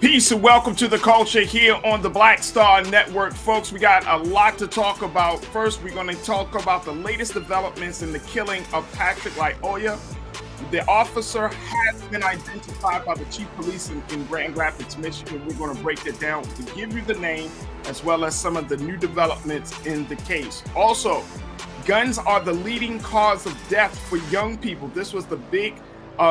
Peace and welcome to the culture here on the Black Star Network. Folks, we got a lot to talk about. First, we're going to talk about the latest developments in the killing of Patrick Lyoya. The officer has been identified by the chief of police in Grand Rapids, Michigan. We're going to break it down to give you the name as well as some of the new developments in the case. Also, guns are the leading cause of death for young people. This was the big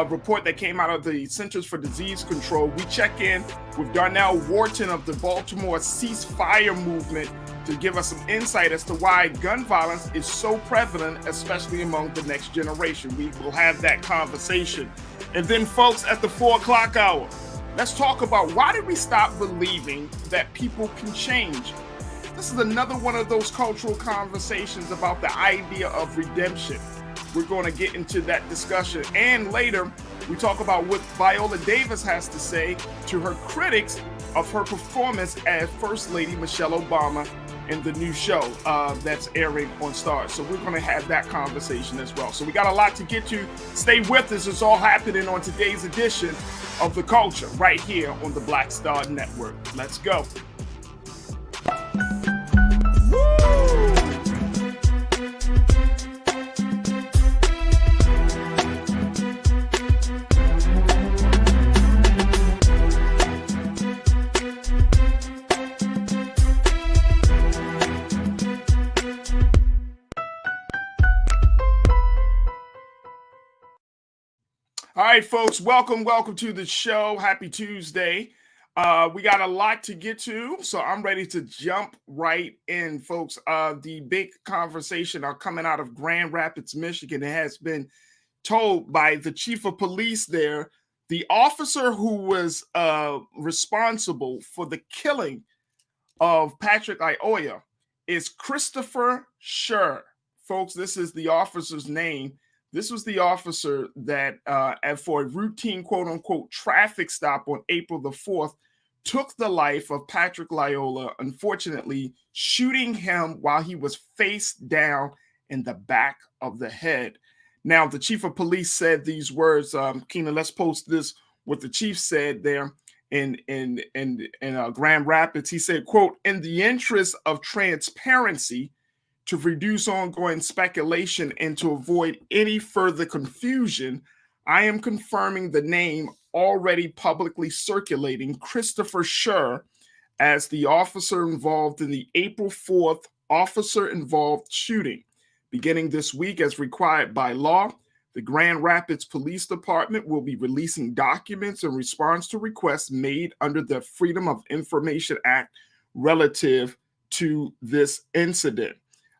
report that came out of the Centers for Disease Control. We check in with Darnell Wharton of the Baltimore Ceasefire Movement to give us some insight as to why gun violence is so prevalent, especially among the next generation. We will have that conversation. And then, folks, at the 4 o'clock hour, let's talk about why did we stop believing that people can change? This is another one of those cultural conversations about the idea of redemption. We're going to get into that discussion. And later, we talk about what Viola Davis has to say to her critics of her performance as First Lady Michelle Obama in the new show that's airing on Starz. So we're going to have that conversation as well. So we got a lot to get to. Stay with us. It's all happening on today's edition of The Culture right here on the Black Star Network. Let's go. All right, folks, welcome to the show. Happy Tuesday. We got a lot to get to, so I'm ready to jump right in, folks. The big conversation coming out of Grand Rapids, Michigan. It has been told by the chief of police there, the officer who was responsible for the killing of Patrick Lyoya is Christopher Scher. Folks, this is the officer's name. This was the officer that, for a routine quote-unquote traffic stop on April the 4th, took the life of Patrick Lyoya, unfortunately, shooting him while he was face down in the back of the head. Now, the chief of police said these words. Keena, let's post this, what the chief said there in Grand Rapids. He said, quote, "In the interest of transparency, to reduce ongoing speculation and to avoid any further confusion, I am confirming the name already publicly circulating, Christopher Scher, as the officer involved in the April 4th officer-involved shooting. Beginning this week, as required by law, the Grand Rapids Police Department will be releasing documents in response to requests made under the Freedom of Information Act relative to this incident."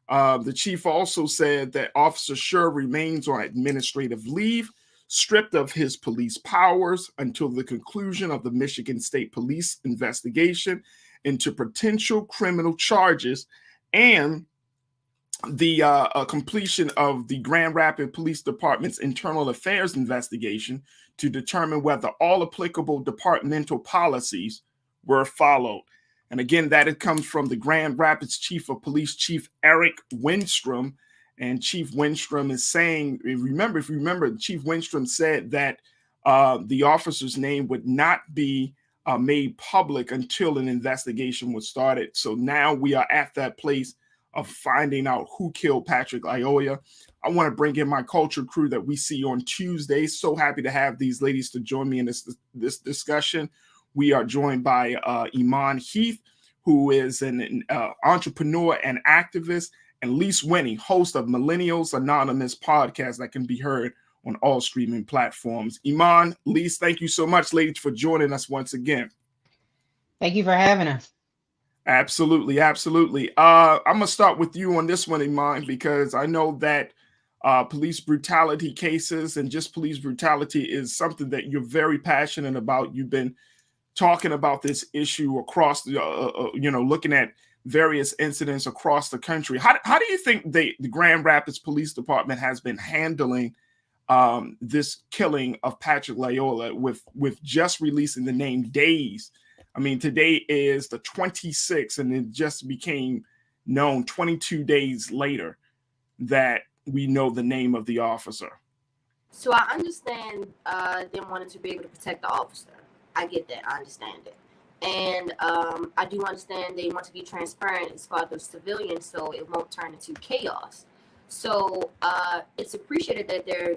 The chief also said that Officer Scher remains on administrative leave, stripped of his police powers until the conclusion of the Michigan State Police investigation into potential criminal charges and the completion of the Grand Rapids Police Department's internal affairs investigation to determine whether all applicable departmental policies were followed. And again, that it comes from the Grand Rapids Chief of Police, Chief Eric Winstrom. And Chief Winstrom is saying, if you remember, Chief Winstrom said that the officer's name would not be made public until an investigation was started. So now we are at that place of finding out who killed Patrick Lyoya. I want to bring in my culture crew that we see on Tuesday. So happy to have these ladies to join me in this discussion. We are joined by Iman Heath, who is an entrepreneur and activist, and Lise Winnie, host of Millennials Anonymous podcast that can be heard on all streaming platforms. Iman, Lise, thank you so much, ladies, for joining us once again. Thank you for having us. Absolutely, absolutely. I'm going to start with you on this one, Iman, because I know that police brutality cases and just police brutality is something that you're very passionate about. You've been talking about this issue across the, looking at various incidents across the country. How do you think the Grand Rapids Police Department has been handling this killing of Patrick Lyoya with just releasing the name days? I mean, today is the 26th, and it just became known 22 days later that we know the name of the officer. So I understand them wanting to be able to protect the officer. I get that. I understand it. And I do understand they want to be transparent as far as the civilians, so it won't turn into chaos. So it's appreciated that they're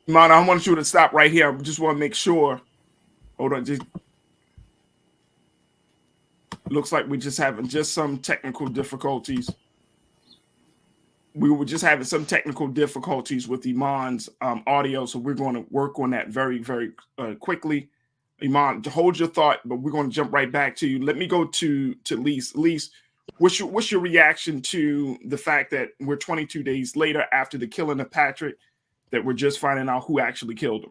Iman, I want you to stop right here. I just want to make sure. Hold on, just looks like we're just having some technical difficulties. We were just having some technical difficulties with Iman's audio, so we're going to work on that very, very quickly. Iman, hold your thought, but we're going to jump right back to you. Let me go to Lise. Lise, what's your reaction to the fact that we're 22 days later after the killing of Patrick, that we're just finding out who actually killed him?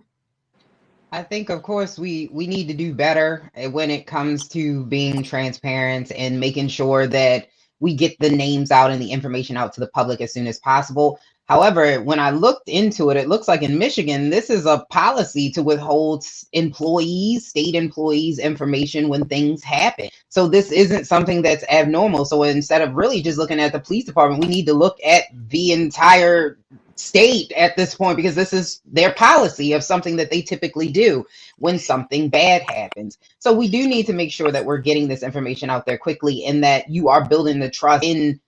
I think, of course, we need to do better when it comes to being transparent and making sure that we get the names out and the information out to the public as soon as possible. However, when I looked into it, it looks like in Michigan, this is a policy to withhold employees, state employees, information when things happen. So this isn't something that's abnormal. So instead of really just looking at the police department, we need to look at the entire state at this point, because this is their policy of something that they typically do when something bad happens. So we do need to make sure that we're getting this information out there quickly and that you are building the trust in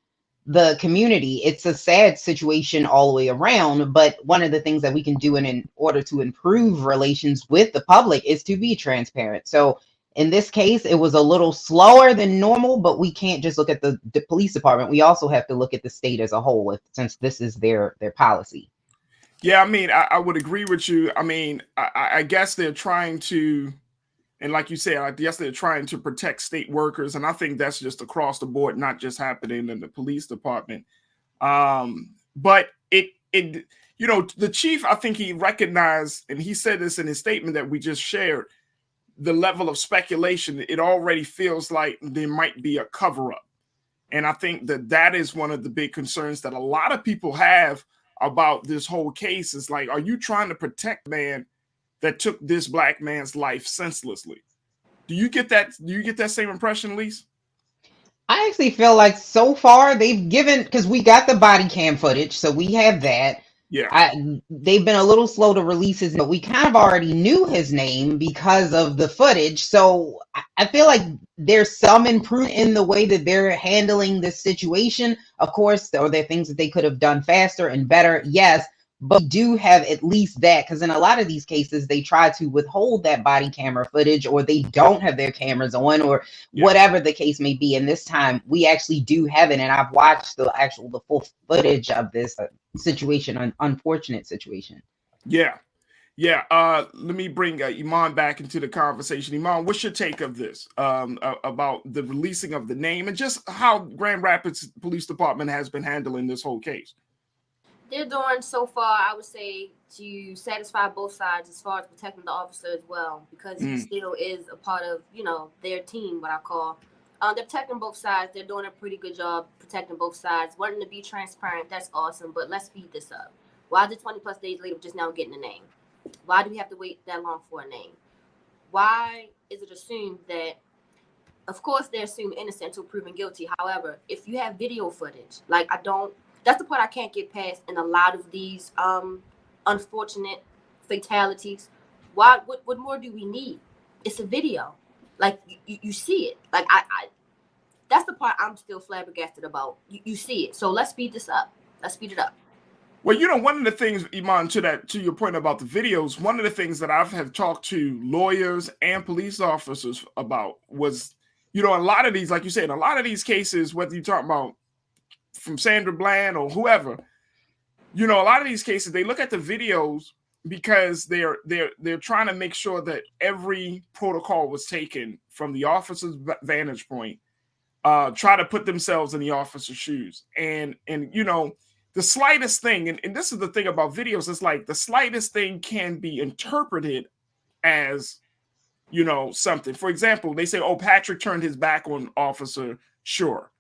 the community. It's a sad situation all the way around, but one of the things that we can do in order to improve relations with the public is to be transparent. So in this case, it was a little slower than normal, but we can't just look at the police department. We also have to look at the state as a whole, since this is their policy. Yeah, I mean, I would agree with you. I mean, I guess they're trying to, and like you said, I guess they're trying to protect state workers, and I think that's just across the board, not just happening in the police department. But it, you know, the chief, I think he recognized, and he said this in his statement that we just shared, the level of speculation. It already feels like there might be a cover up, and I think that is one of the big concerns that a lot of people have about this whole case. Is like, are you trying to protect the man that took this black man's life senselessly? Do you get that? Do you get that same impression, Lise? I actually feel like so far they've given, because we got the body cam footage, so we have that. Yeah. They've been a little slow to release his, but we kind of already knew his name because of the footage. So I feel like there's some improvement in the way that they're handling this situation. Of course, are there things that they could have done faster and better? Yes. But we do have at least that, because in a lot of these cases, they try to withhold that body camera footage, or they don't have their cameras on, or whatever the case may be. And this time, we actually do have it. And I've watched the full footage of this situation, an unfortunate situation. Yeah. Let me bring Iman back into the conversation. Iman, what's your take of this, about the releasing of the name and just how Grand Rapids Police Department has been handling this whole case? They're doing so far, I would say, to satisfy both sides as far as protecting the officer as well, because he still is a part of, you know, their team, what I call. They're protecting both sides. They're doing a pretty good job protecting both sides. Wanting to be transparent, that's awesome, but let's speed this up. Why is it 20 plus days later just now getting a name? Why do we have to wait that long for a name? Why is it assumed that, of course, they're assumed innocent until proven guilty. However, if you have video footage, like that's the part I can't get past in a lot of these unfortunate fatalities. What more do we need? It's a video. Like, you see it. Like, I that's the part I'm still flabbergasted about. You see it. So let's speed this up. Let's speed it up. Well, you know, one of the things, Iman, to your point about the videos, one of the things that have talked to lawyers and police officers about was, you know, a lot of these, like you said, a lot of these cases, whether you're talking about from Sandra Bland or whoever, you know, a lot of these cases, they look at the videos because they're trying to make sure that every protocol was taken from the officer's vantage point, try to put themselves in the officer's shoes. And you know, the slightest thing, and this is the thing about videos, it's like the slightest thing can be interpreted as, you know, something. For example, they say, oh, Patrick turned his back on officer. Sure.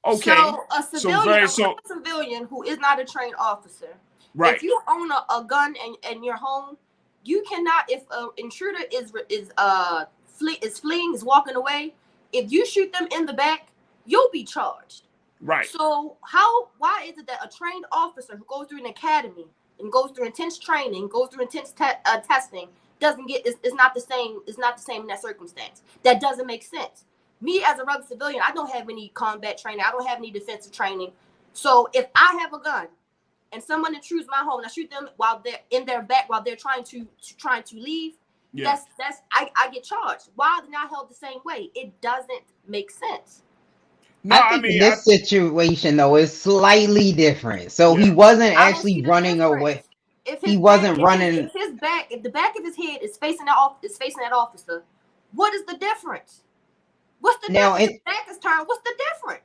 Okay. So a civilian, So a civilian who is not a trained officer, right. if you own a gun in your home, you cannot. If an intruder is fleeing, is walking away, if you shoot them in the back, you'll be charged. Right. So why is it that a trained officer who goes through an academy and goes through intense training, goes through intense testing, doesn't get is not the same? It's not the same in that circumstance. That doesn't make sense. Me as a regular civilian, I don't have any combat training. I don't have any defensive training. So if I have a gun and someone intrudes my home and I shoot them while they're in their back while they're trying to leave, that's I get charged. Why are they not held the same way? It doesn't make sense. No, I mean, in this situation though is slightly different. So he wasn't actually running away. If he wasn't running. If the back of his head is facing that officer, what is the difference? What's the difference? His back is turned. What's the difference?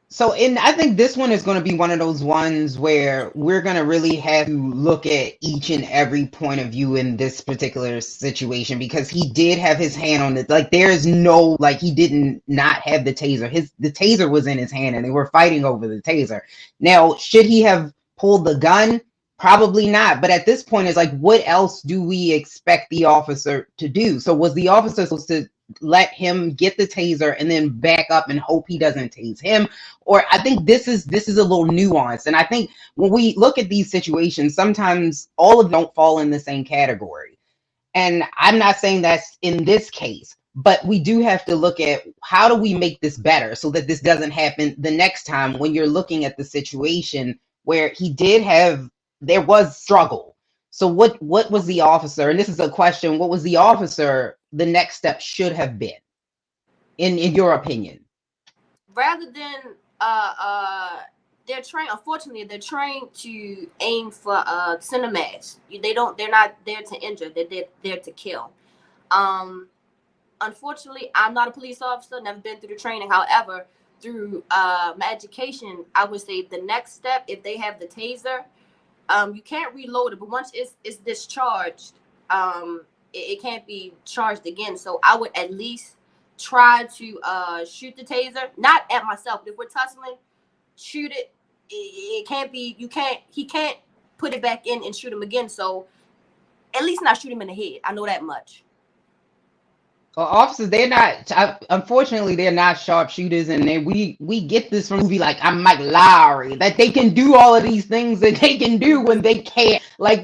So I think this one is going to be one of those ones where we're going to really have to look at each and every point of view in this particular situation, because he did have his hand on it. Like there is no, like he didn't not have the taser. The taser was in his hand and they were fighting over the taser. Now, should he have pulled the gun? Probably not. But at this point, it's like, what else do we expect the officer to do? So was the officer supposed to let him get the taser and then back up and hope he doesn't tase him? Or I think this is a little nuanced. And I think when we look at these situations, sometimes all of them don't fall in the same category. And I'm not saying that's in this case, but we do have to look at how do we make this better so that this doesn't happen the next time when you're looking at the situation where there was struggle. So what was the officer, and this is a question, what was the officer, the next step should have been, in your opinion? Rather than they're trained, unfortunately, they're trained to aim for center mass. They're not there to injure, they're there to kill. Unfortunately, I'm not a police officer, never been through the training. However, through my education, I would say the next step, if they have the taser, you can't reload it, but once it's discharged, it can't be charged again. So I would at least try to shoot the taser, not at myself. If we're tussling, shoot it. It can't be. He can't put it back in and shoot him again. So at least not shoot him in the head. I know that much. Well, officers, unfortunately, they're not sharpshooters, and we get this from movie like I'm Mike Lowry, that they can do all of these things that they can do when they can't. Like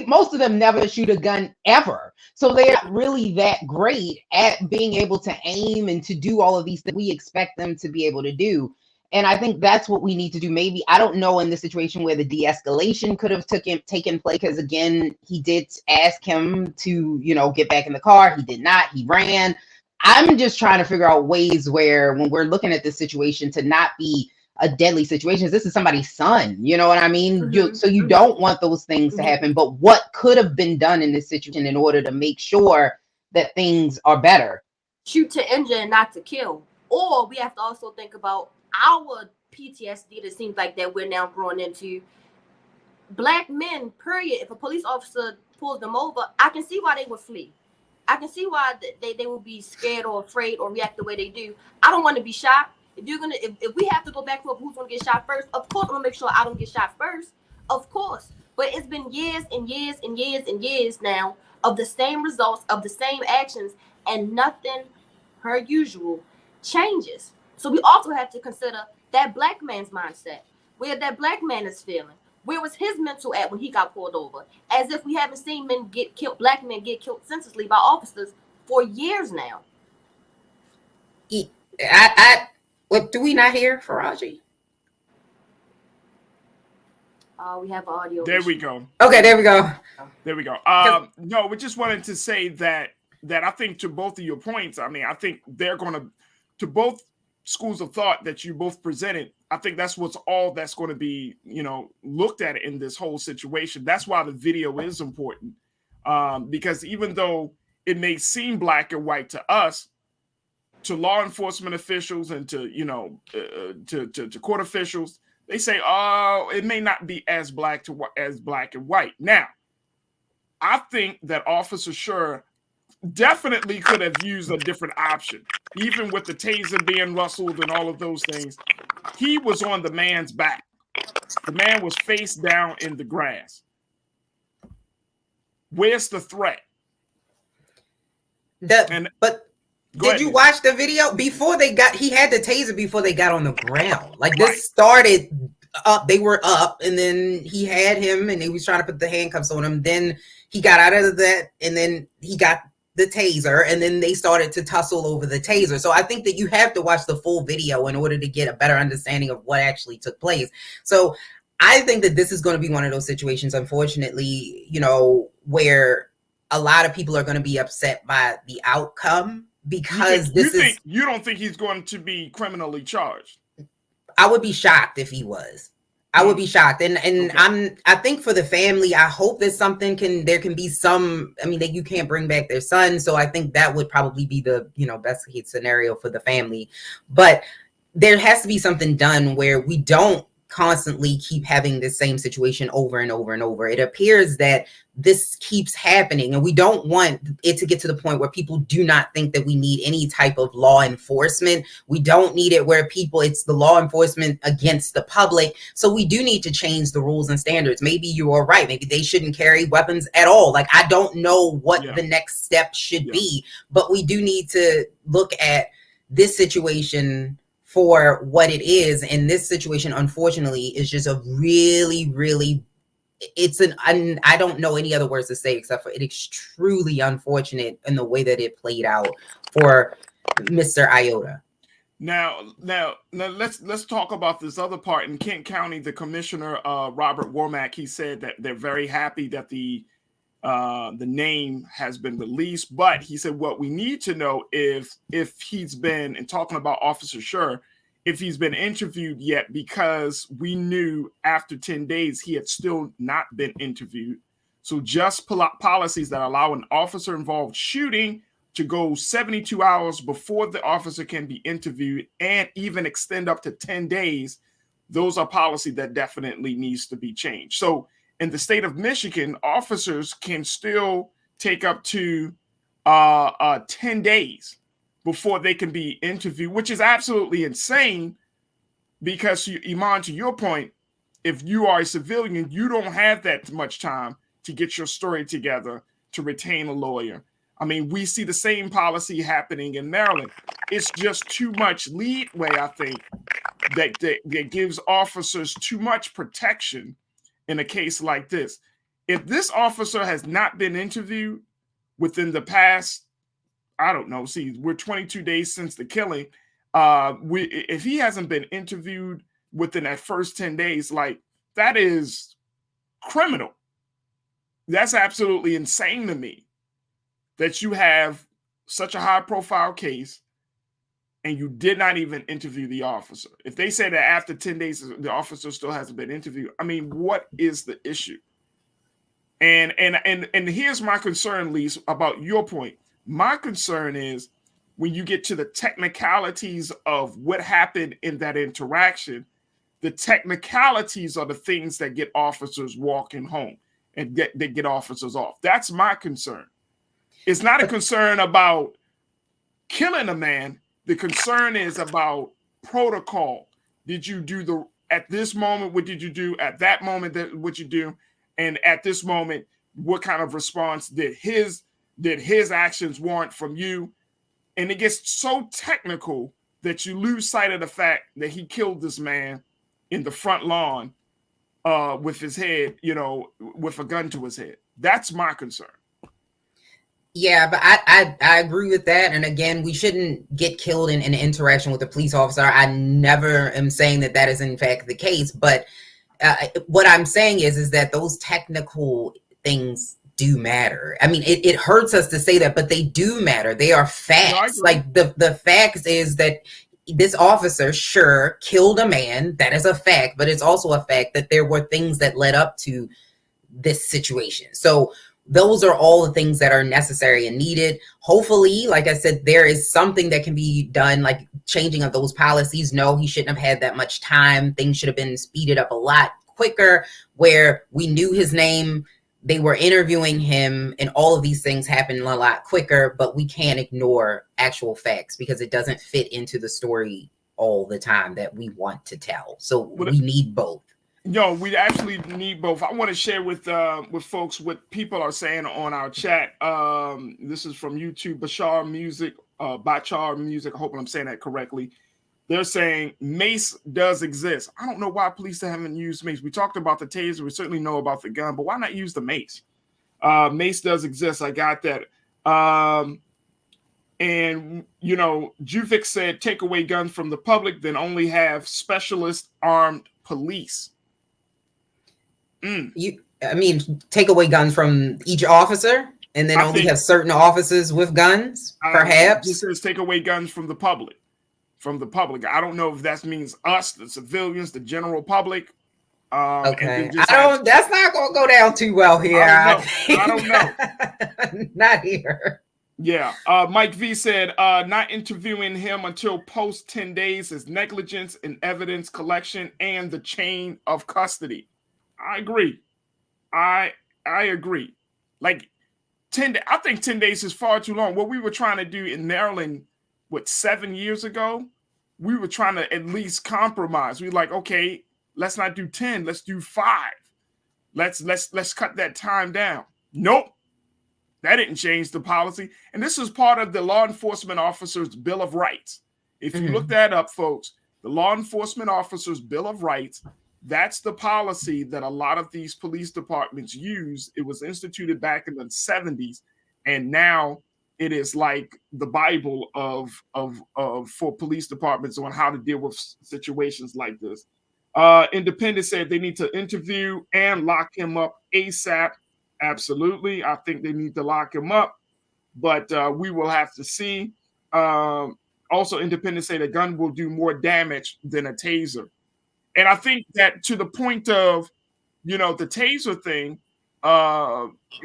most of them never shoot a gun ever. So they're not really that great at being able to aim and to do all of these things we expect them to be able to do. And I think that's what we need to do. Maybe, I don't know, in the situation where the de-escalation could have taken place, because again, he did ask him to, get back in the car. He did not. He ran. I'm just trying to figure out ways where, when we're looking at this situation, to not be a deadly situation. This is somebody's son. You know what I mean? Mm-hmm. So you don't want those things to happen. But what could have been done in this situation in order to make sure that things are better? Shoot to injure and not to kill. Or we have to also think about our PTSD that seems like that we're now growing into. Black men, period. If a police officer pulls them over, I can see why they would flee. I can see why they would be scared or afraid or react the way they do. I don't want to be shot. If we have to go back to who's going to get shot first, of course I'm going to make sure I don't get shot first. Of course. But it's been years and years and years and years now of the same results, of the same actions, and nothing, per usual, changes. So we also have to consider that black man's mindset, where that black man is feeling. Where was his mental at when he got pulled over? As if we haven't seen men get killed, black men get killed senselessly by officers for years now. What do we not hear, Farajii? We have audio. There we go. Okay, there we go. There we go. No, we just wanted to say that I think, to both of your points, I mean, I think they're going to both schools of thought that you both presented, I think that's that's going to be, looked at in this whole situation. That's why the video is important, because even though it may seem black and white to us, to law enforcement officials and to to court officials, they say, oh, it may not be as black and white. Now, I think that Officer Scher definitely could have used a different option. Even with the taser being rustled and all of those things, he was on the man's back. The man was face down in the grass. Where's the threat? But did you watch the video before they got? He had the taser before they got on the ground. Like this started up. They were up, and then he had him, and he was trying to put the handcuffs on him. Then he got out of that, and then he got the taser, and then they started to tussle over the taser. So I think that you have to watch the full video in order to get a better understanding of what actually took place. So I think that this is going to be one of those situations, unfortunately, you know, where a lot of people are going to be upset by the outcome because you don't think he's going to be criminally charged? I would be shocked if he was. I would be shocked. And okay. I think for the family, I hope that there can be some, I mean, that you can't bring back their son. So I think that would probably be the, you know, best case scenario for the family. But there has to be something done where we don't constantly keep having this same situation over and over and over. It appears that this keeps happening, and we don't want it to get to the point where people do not think that we need any type of law enforcement. We don't need it where it's the law enforcement against the public. So we do need to change the rules and standards. Maybe you are right. Maybe they shouldn't carry weapons at all. Like, I don't know what the next step should be, but we do need to look at this situation for what it is. And this situation, unfortunately, is just a really, really, I don't know any other words to say except for it is truly unfortunate in the way that it played out for Mr. Lyoya. Now let's talk about this other part. In Kent County, the commissioner, Robert Womack, he said that they're very happy that the name has been released, but he said what we need to know if he's been, and talking about Officer Scher, if he's been interviewed yet, because we knew after 10 days he had still not been interviewed. So just policies that allow an officer involved shooting to go 72 hours before the officer can be interviewed, and even extend up to 10 days, those are policy that definitely needs to be changed. So in the state of Michigan, officers can still take up to 10 days before they can be interviewed, which is absolutely insane because, Iman, to your point, if you are a civilian, you don't have that much time to get your story together to retain a lawyer. I mean, we see the same policy happening in Maryland. It's just too much leeway, I think, that gives officers too much protection in a case like this. If this officer has not been interviewed within the past, I don't know, we're 22 days since the killing. If he hasn't been interviewed within that first 10 days, like, that is criminal. That's absolutely insane to me that you have such a high profile case and you did not even interview the officer. If they say that after 10 days, the officer still hasn't been interviewed, I mean, what is the issue? And here's my concern, Lise, about your point. My concern is when you get to the technicalities of what happened in that interaction, the technicalities are the things that get officers walking home and get officers off. That's my concern. It's not a concern about killing a man. The concern is about protocol. Did you do at this moment, what did you do? At that moment, what you do? And at this moment, what kind of response did his actions warrant from you? And it gets so technical that you lose sight of the fact that he killed this man in the front lawn with his head, with a gun to his head. That's my concern. Yeah, but I agree with that. And again, we shouldn't get killed in an interaction with a police officer. I never am saying that is in fact the case. But what I'm saying is that those technical things do matter. I mean, it hurts us to say that, but they do matter. They are facts. Like the facts is that this officer sure killed a man. That is a fact, but it's also a fact that there were things that led up to this situation. So those are all the things that are necessary and needed. Hopefully, like I said, there is something that can be done, like changing of those policies. No, he shouldn't have had that much time. Things should have been speeded up a lot quicker, where we knew his name they were interviewing him and all of these things happen a lot quicker, but we can't ignore actual facts because it doesn't fit into the story all the time that we want to tell. So we need both. No, we actually need both. I want to share with folks what people are saying on our chat. This is from YouTube, Bashar Music, Bachar Music. I hope I'm saying that correctly. They're saying mace does exist. I don't know why police haven't used mace. We talked about the taser. We certainly know about the gun, but why not use the mace? Mace does exist. I got that. And, you know, Juvik said, take away guns from the public, then only have specialist armed police. I mean, take away guns from each officer and then only have certain officers with guns, perhaps. He says take away guns from the public. I don't know if that means us, the civilians, the general public. Okay. That's not going to go down too well here. I don't know. Not here. Yeah. Mike V said, not interviewing him until post 10 days is negligence in evidence collection and the chain of custody. I agree. I agree. Like I think 10 days is far too long. What we were trying to do in Maryland, 7 years ago, we were trying to at least compromise. We were like, okay, let's not do 10, let's do 5. Let's cut that time down. Nope. That didn't change the policy. And this is part of the law enforcement officer's Bill of Rights. If you look that up, folks, the law enforcement officer's Bill of Rights, that's the policy that a lot of these police departments use. It was instituted back in the 70s, and now it is like the Bible for police departments on how to deal with situations like this. Independent said they need to interview and lock him up ASAP. Absolutely. I think they need to lock him up, but we will have to see. Also, Independent say the gun will do more damage than a taser. And I think that to the point of, the taser thing,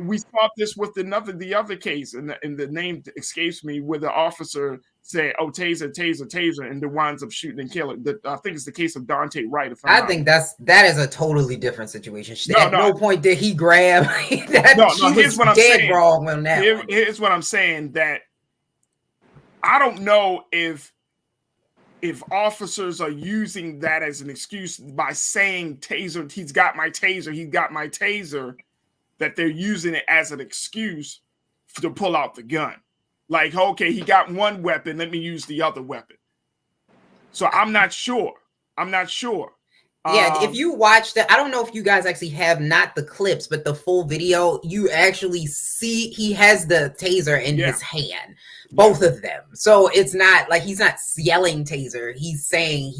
we saw this with the other case, and the name escapes me, where the officer said, "Oh, taser, taser, taser," and then winds up shooting and killing. I think it's the case of Dante Wright. I think that is a totally different situation. At no point did he grab. Here's what I'm saying. Wrong on that. Here's what I'm saying. That I don't know if officers are using that as an excuse by saying taser, he's got my taser, that they're using it as an excuse to pull out the gun. Like, okay, he got one weapon, let me use the other weapon. So I'm not sure. Yeah, if you watch that, I don't know if you guys actually have not the clips, but the full video, you actually see he has the taser in his hand, both of them. So it's not like he's not yelling taser. He's saying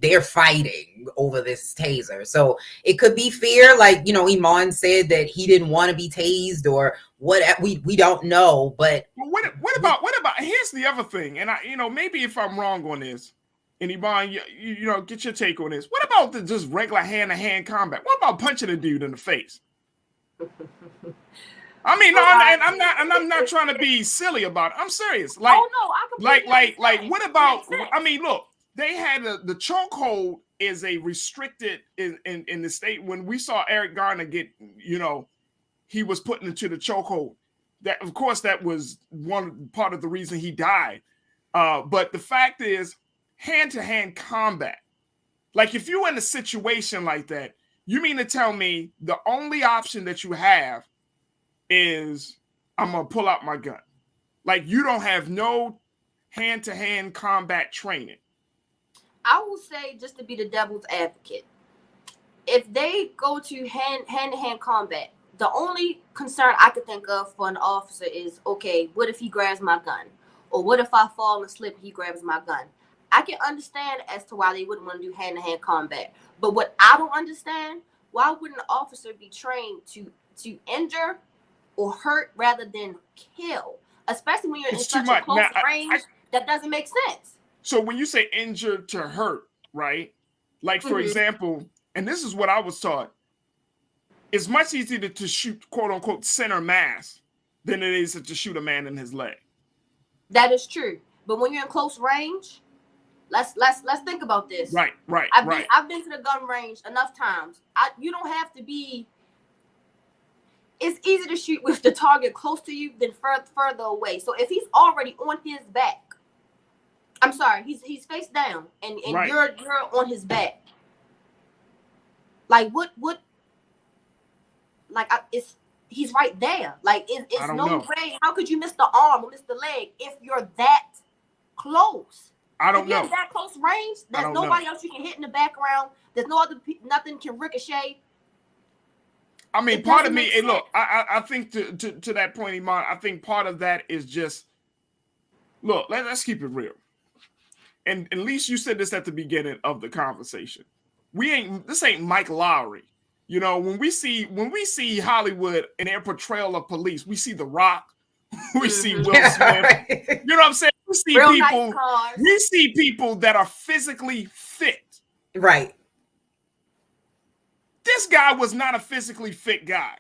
they're fighting over this taser. So it could be fear, like, Iman said that he didn't want to be tased or what. We don't know. But what about? Here's the other thing, and maybe if I'm wrong on this. And Iman, get your take on this. What about the just regular hand-to-hand combat? What about punching a dude in the face? I mean, I'm not trying to be silly about it. I'm serious. Like, what about? I mean, look, they had the chokehold is a restricted in the state. When we saw Eric Garner get, he was put into the chokehold. That, of course, that was one part of the reason he died. But the fact is, hand-to-hand combat. Like, if you're in a situation like that, you mean to tell me the only option that you have is I'm going to pull out my gun? Like, you don't have no hand-to-hand combat training. I will say, just to be the devil's advocate, if they go to hand-to-hand combat, the only concern I could think of for an officer is, okay, what if he grabs my gun? Or what if I fall and slip and he grabs my gun? I can understand as to why they wouldn't want to do hand-to-hand combat. But what I don't understand, why wouldn't an officer be trained to injure or hurt rather than kill? Especially when you're in such a close range, that doesn't make sense. So when you say injure to hurt, right? Like, for example, and this is what I was taught, it's much easier to shoot, quote-unquote, center mass than it is to shoot a man in his leg. That is true. But when you're in close range, let's think about this. Right. I've been to the gun range enough times. You don't have to be. it's easy to shoot with the target close to you than further away. So if he's already on his back, I'm sorry, he's face down, and right. you're on his back. Like what? Like he's right there. Like it's no way. How could you miss the arm or miss the leg if you're that close? I don't know. That close range, there's nobody else you can hit in the background. There's no other, nothing can ricochet. I mean, part of me, hey, look, I think to that point, Iman, I think part of that is just, look, let's keep it real. And at least you said this at the beginning of the conversation. This ain't Mike Lowry. You know, when we see Hollywood and their portrayal of police, we see The Rock, we see Will Smith. Right. You know what I'm saying? We see people that are physically fit. Right. This guy was not a physically fit guy.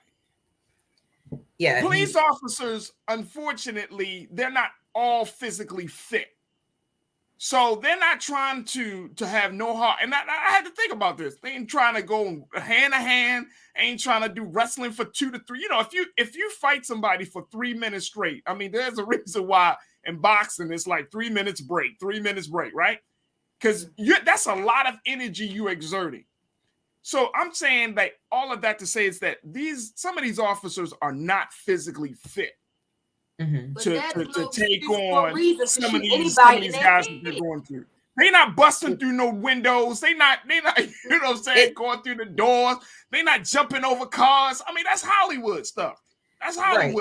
Yeah. Police officers, unfortunately, they're not all physically fit. So they're not trying to have no heart. And I had to think about this. They ain't trying to go hand to hand. Ain't trying to do wrestling for 2 to 3. You know, if you fight somebody for 3 minutes straight, I mean, there's a reason why in boxing it's like 3 minutes break, right? Because that's a lot of energy you're exerting. So I'm saying that all of that to say is that some of these officers are not physically fit. Mm-hmm. To take on some of these guys that they're going through. They not busting through no windows. They not, you know what I'm saying, going through the doors. They not jumping over cars. I mean, that's Hollywood stuff.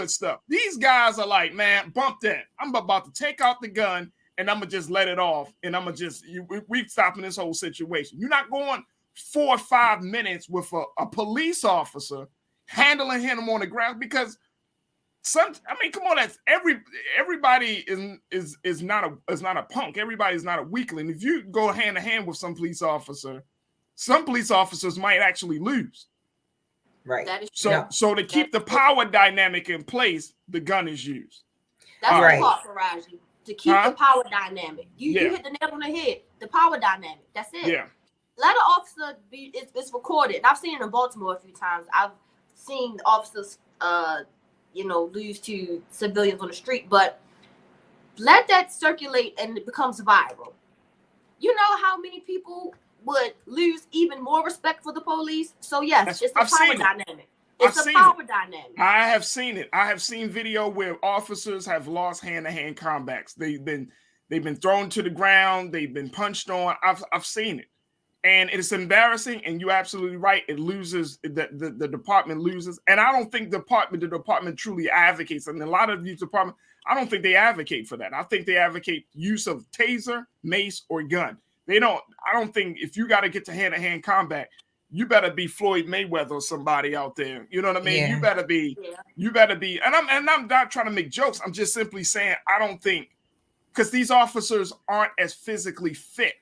Stuff. These guys are like, man, bump that. I'm about to take out the gun and I'm going to just let it off. And I'm going to just, we're stopping this whole situation. You're not going 4 or 5 minutes with a police officer handling him on the ground because come on, that's everybody is not a punk. Everybody's not a weakling. If you go hand to hand with some police officers might actually lose. Right. So to keep the power dynamic in place, the gun is used. That's the part, Farajii. To keep the power dynamic. You hit the nail on the head. The power dynamic. That's it. Yeah. Let an officer it's recorded. And I've seen it in Baltimore a few times. I've seen officers lose to civilians on the street, but let that circulate and it becomes viral. You know how many people would lose even more respect for the police? So yes, it's a power dynamic. It's a power dynamic. I have seen it. I have seen video where officers have lost hand-to-hand combats. They've been thrown to the ground. They've been punched on. I've seen it. And it's embarrassing, and you're absolutely right. It loses, the department loses. And I don't think the department truly advocates. And a lot of these departments, I don't think they advocate for that. I think they advocate use of taser, mace, or gun. I don't think if you got to get to hand-to-hand combat, you better be Floyd Mayweather or somebody out there. You know what I mean? Yeah. You better be, and I'm not trying to make jokes. I'm just simply saying, I don't think, because these officers aren't as physically fit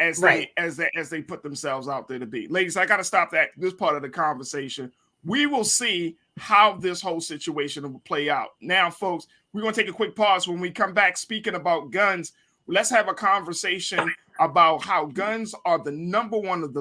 as they put themselves out there to be. Ladies, I got to stop this part of the conversation. We will see how this whole situation will play out. Now, folks, we're going to take a quick pause. When we come back, speaking about guns, let's have a conversation about how guns are the number one of the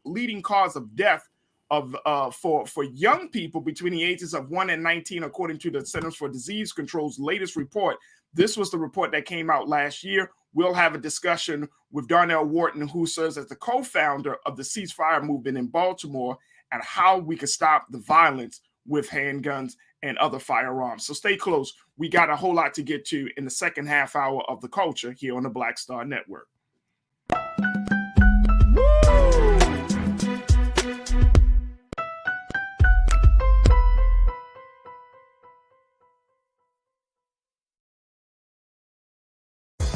leading cause of death for young people between the ages of 1 and 19, according to the Centers for Disease Control's latest report. This was the report that came out last year. We'll have a discussion with Darnell Wharton, who serves as the co-founder of the ceasefire movement in Baltimore, and how we can stop the violence with handguns and other firearms. So stay close. We got a whole lot to get to in the second half hour of The Culture here on the Black Star Network.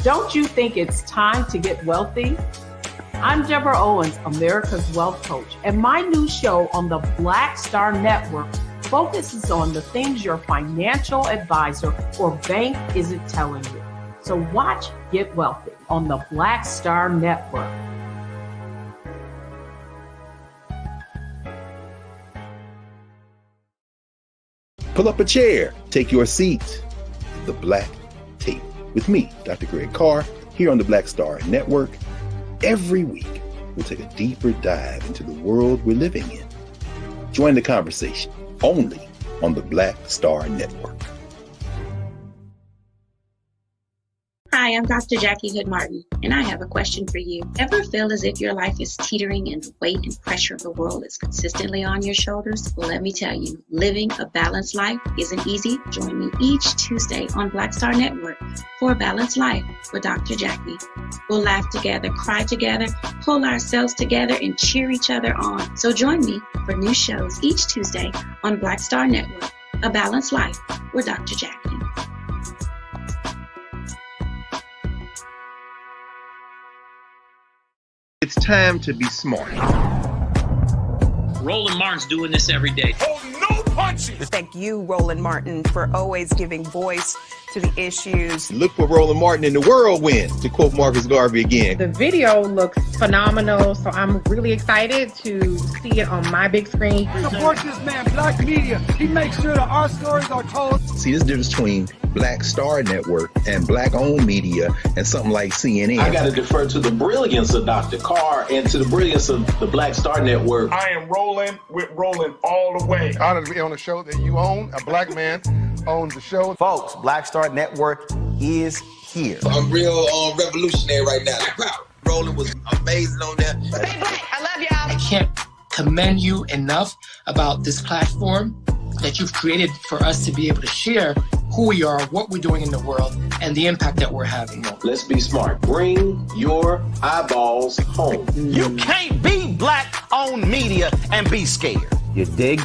Don't you think it's time to get wealthy? I'm Deborah Owens, America's Wealth Coach, and my new show on the Black Star Network focuses on the things your financial advisor or bank isn't telling you. So watch Get Wealthy on the Black Star Network. Pull up a chair, take your seat. The Black Tape with me, Dr. Greg Carr, here on the Black Star Network. Every week, we'll take a deeper dive into the world we're living in. Join the conversation only on the Black Star Network. Hi, I'm Dr. Jackie Hood Martin, and I have a question for you. Ever feel as if your life is teetering and the weight and pressure of the world is consistently on your shoulders? Well, let me tell you, living a balanced life isn't easy. Join me each Tuesday on Black Star Network for A Balanced Life with Dr. Jackie. We'll laugh together, cry together, pull ourselves together, and cheer each other on. So join me for new shows each Tuesday on Black Star Network, A Balanced Life with Dr. Jackie. It's time to be smart. Roland Martin's doing this every day. Oh, no punches! Thank you, Roland Martin, for always giving voice to the issues. Look for Roland Martin in the whirlwind, to quote Marcus Garvey again. The video looks phenomenal, so I'm really excited to see it on my big screen. Support this man, Black Media. He makes sure that our stories are told. See, this difference between Black Star Network and Black-owned media and something like CNN. I got to defer to the brilliance of Dr. Carr and to the brilliance of the Black Star Network. I am rolling with Roland all the way. Honored to be on a show that you own. A black man owns the show. Folks, Black Star Network is here. I'm real revolutionary right now. Roland was amazing on that. Stay black. I love y'all. I can't commend you enough about this platform that you've created for us to be able to share who we are, what we're doing in the world, and the impact that we're having. Let's be smart. Bring your eyeballs home. You can't be Black-owned media and be scared. You dig?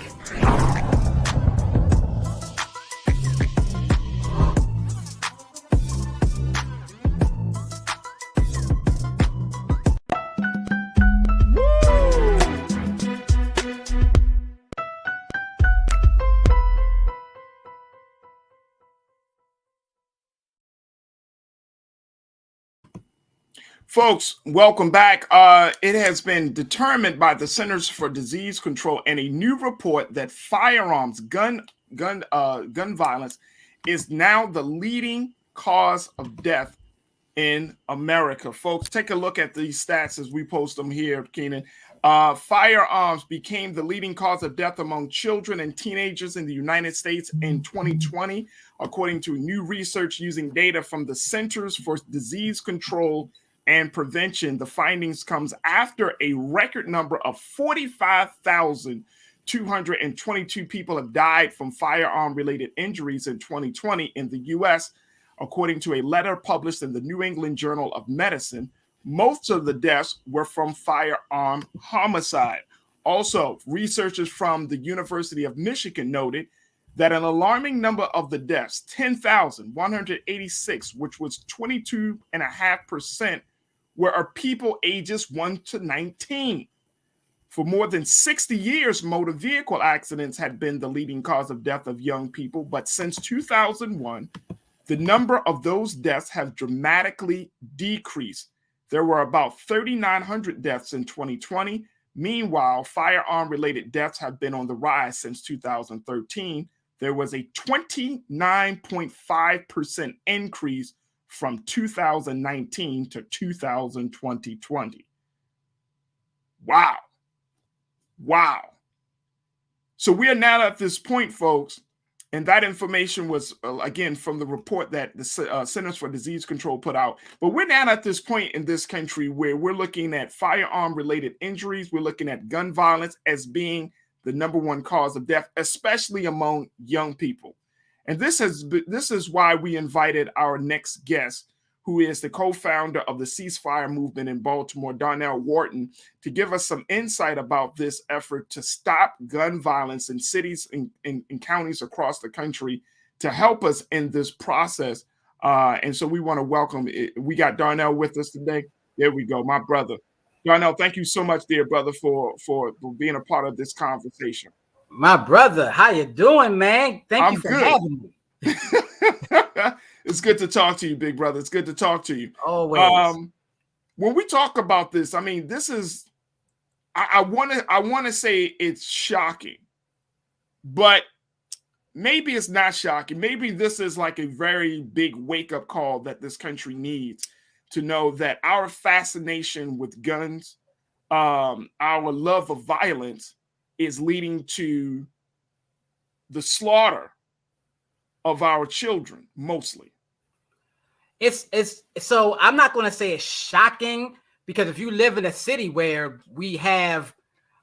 Folks, welcome back. It has been determined by the Centers for Disease Control in a new report that firearms, gun violence is now the leading cause of death in America. Folks, take a look at these stats as we post them here, Keenan. Firearms became the leading cause of death among children and teenagers in the United States in 2020, according to new research using data from the Centers for Disease Control and Prevention. The findings comes after a record number of 45,222 people have died from firearm-related injuries in 2020 in the U.S., according to a letter published in the New England Journal of Medicine. Most of the deaths were from firearm homicide. Also, researchers from the University of Michigan noted that an alarming number of the deaths, 10,186, which was 22.5%, were people ages 1 to 19. For more than 60 years, motor vehicle accidents had been the leading cause of death of young people, but since 2001, the number of those deaths have dramatically decreased. There were about 3,900 deaths in 2020. Meanwhile, firearm-related deaths have been on the rise since 2013. There was a 29.5% increase from 2019 to 2020. Wow. So we are now at this point, folks, and that information was, again, from the report that the Centers for Disease Control put out. But we're now at this point in this country where we're looking at firearm-related injuries. We're looking at gun violence as being the number one cause of death, especially among young people. And this is why we invited our next guest, who is the co-founder of the ceasefire movement in Baltimore, Darnell Wharton, to give us some insight about this effort to stop gun violence in cities and counties across the country, to help us in this process. And so we want to welcome, we got Darnell with us today. There we go, my brother. Darnell, thank you so much, dear brother, for being a part of this conversation. My brother, how you doing, man? Thank you for having me. It's good to talk to you, big brother. It's good to talk to you. Always. When we talk about this, I mean, this is, I want to say it's shocking, but maybe it's not shocking. Maybe this is like a very big wake-up call that this country needs to know that our fascination with guns, our love of violence is leading to the slaughter of our children mostly? It's so I'm not going to say it's shocking, because if you live in a city where we have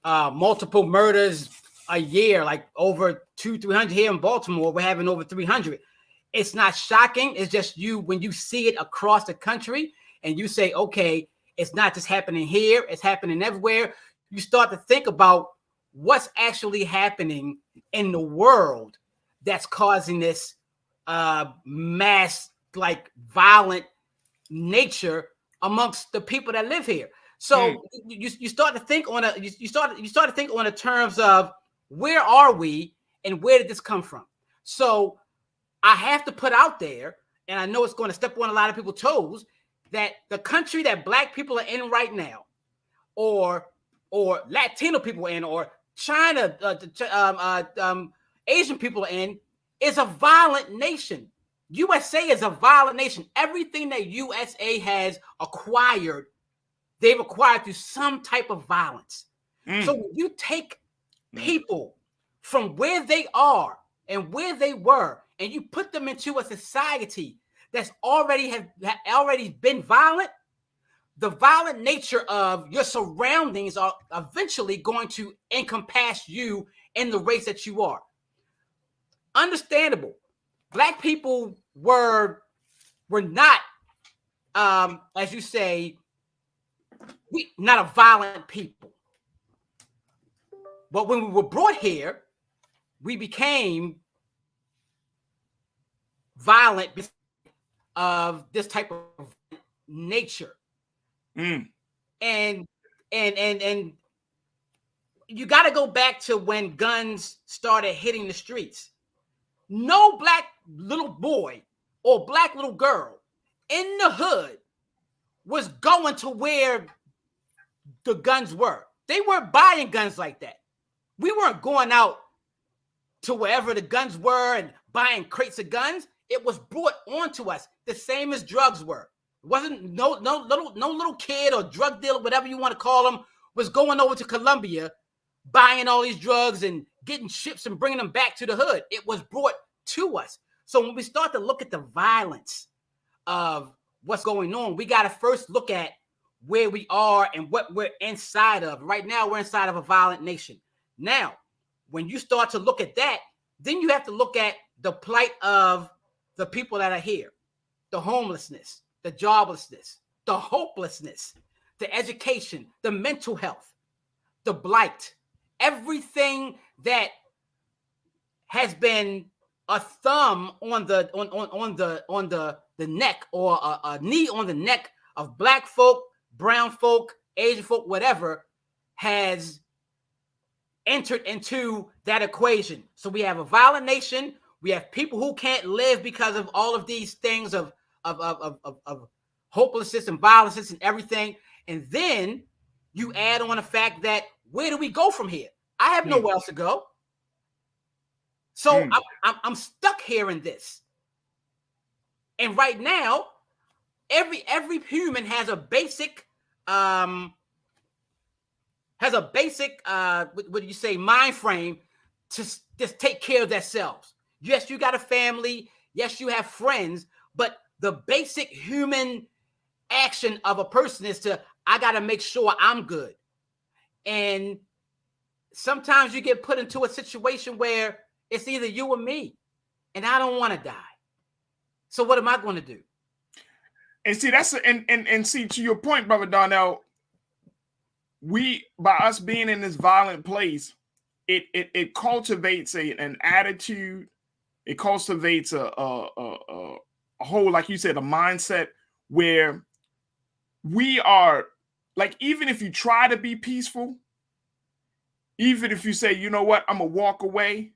multiple murders a year, like over 200-300 here in Baltimore, we're having over 300. It's not shocking. It's just when you see it across the country and you say, okay, it's not just happening here, it's happening everywhere. You start to think about what's actually happening in the world that's causing this mass, like, violent nature amongst the people that live here. So you start to think on you start to think on the terms of, where are we and where did this come from? So I have to put out there, and I know it's going to step on a lot of people's toes, that the country that Black people are in right now, or Latino people in, or China, Asian people are in, is a violent nation. USA is a violent nation. Everything that USA has acquired, they've acquired through some type of violence. So when you take people from where they are and where they were, and you put them into a society that's already been violent, the violent nature of your surroundings are eventually going to encompass you in the race that you are. Understandable. Black people were not, as you say, not a violent people. But when we were brought here, we became violent because of this type of nature. And you got to go back to when guns started hitting the streets. No Black little boy or Black little girl in the hood was going to where the guns were. They weren't buying guns like that. We weren't going out to wherever the guns were and buying crates of guns. It was brought onto us the same as drugs were. It wasn't no little kid or drug dealer, whatever you want to call them, was going over to Colombia, buying all these drugs and getting ships and bringing them back to the hood. It was brought to us. So when we start to look at the violence of what's going on, we got to first look at where we are and what we're inside of. Right now, we're inside of a violent nation. Now, when you start to look at that, then you have to look at the plight of the people that are here, the homelessness, the joblessness, the hopelessness, the education, the mental health, the blight, everything that has been a thumb on the neck, or a knee on the neck of Black folk, brown folk, Asian folk, whatever, has entered into that equation. So we have a violent nation. We have people who can't live because of all of these things of hopelessness and violence and everything. And then you add on the fact that, where do we go from here? I have nowhere else to go. So I'm stuck here in this. And right now, every human has a basic what do you say, mind frame to just take care of themselves. Yes, you got a family. Yes, you have friends. But the basic human action of a person is I got to make sure I'm good. And sometimes you get put into a situation where it's either you or me, and I don't want to die. So what am I going to do? And see, and see, to your point, Brother Darnell, by us being in this violent place, it cultivates an attitude. It cultivates a whole, like you said, a mindset where we are, like, even if you try to be peaceful, even if you say, you know what, I'm gonna walk away,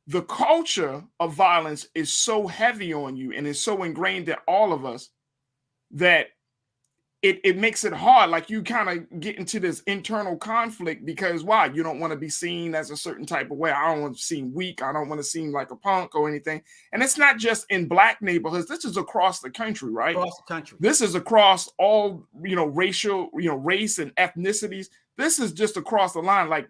the culture of violence is so heavy on you and is so ingrained in all of us that it makes it hard. Like, you kind of get into this internal conflict because why? You don't want to be seen as a certain type of way. I don't want to seem weak. I don't want to seem like a punk or anything. And it's not just in Black neighborhoods. This is across the country, right? Across the country. This is across all, racial, race and ethnicities. This is just across the line. Like,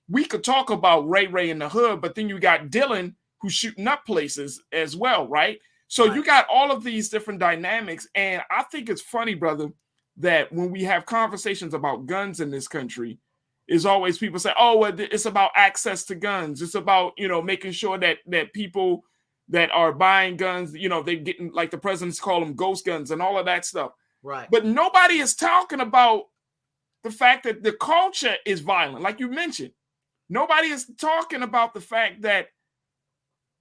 we could talk about Ray in the hood, but then you got Dylan who's shooting up places as well, right? So you got all of these different dynamics. And I think it's funny, brother, that when we have conversations about guns in this country, is always people say, oh, it's about access to guns. It's about, making sure that people that are buying guns, they're getting, like the presidents call them ghost guns and all of that stuff. Right. But nobody is talking about the fact that the culture is violent, like you mentioned. Nobody is talking about the fact that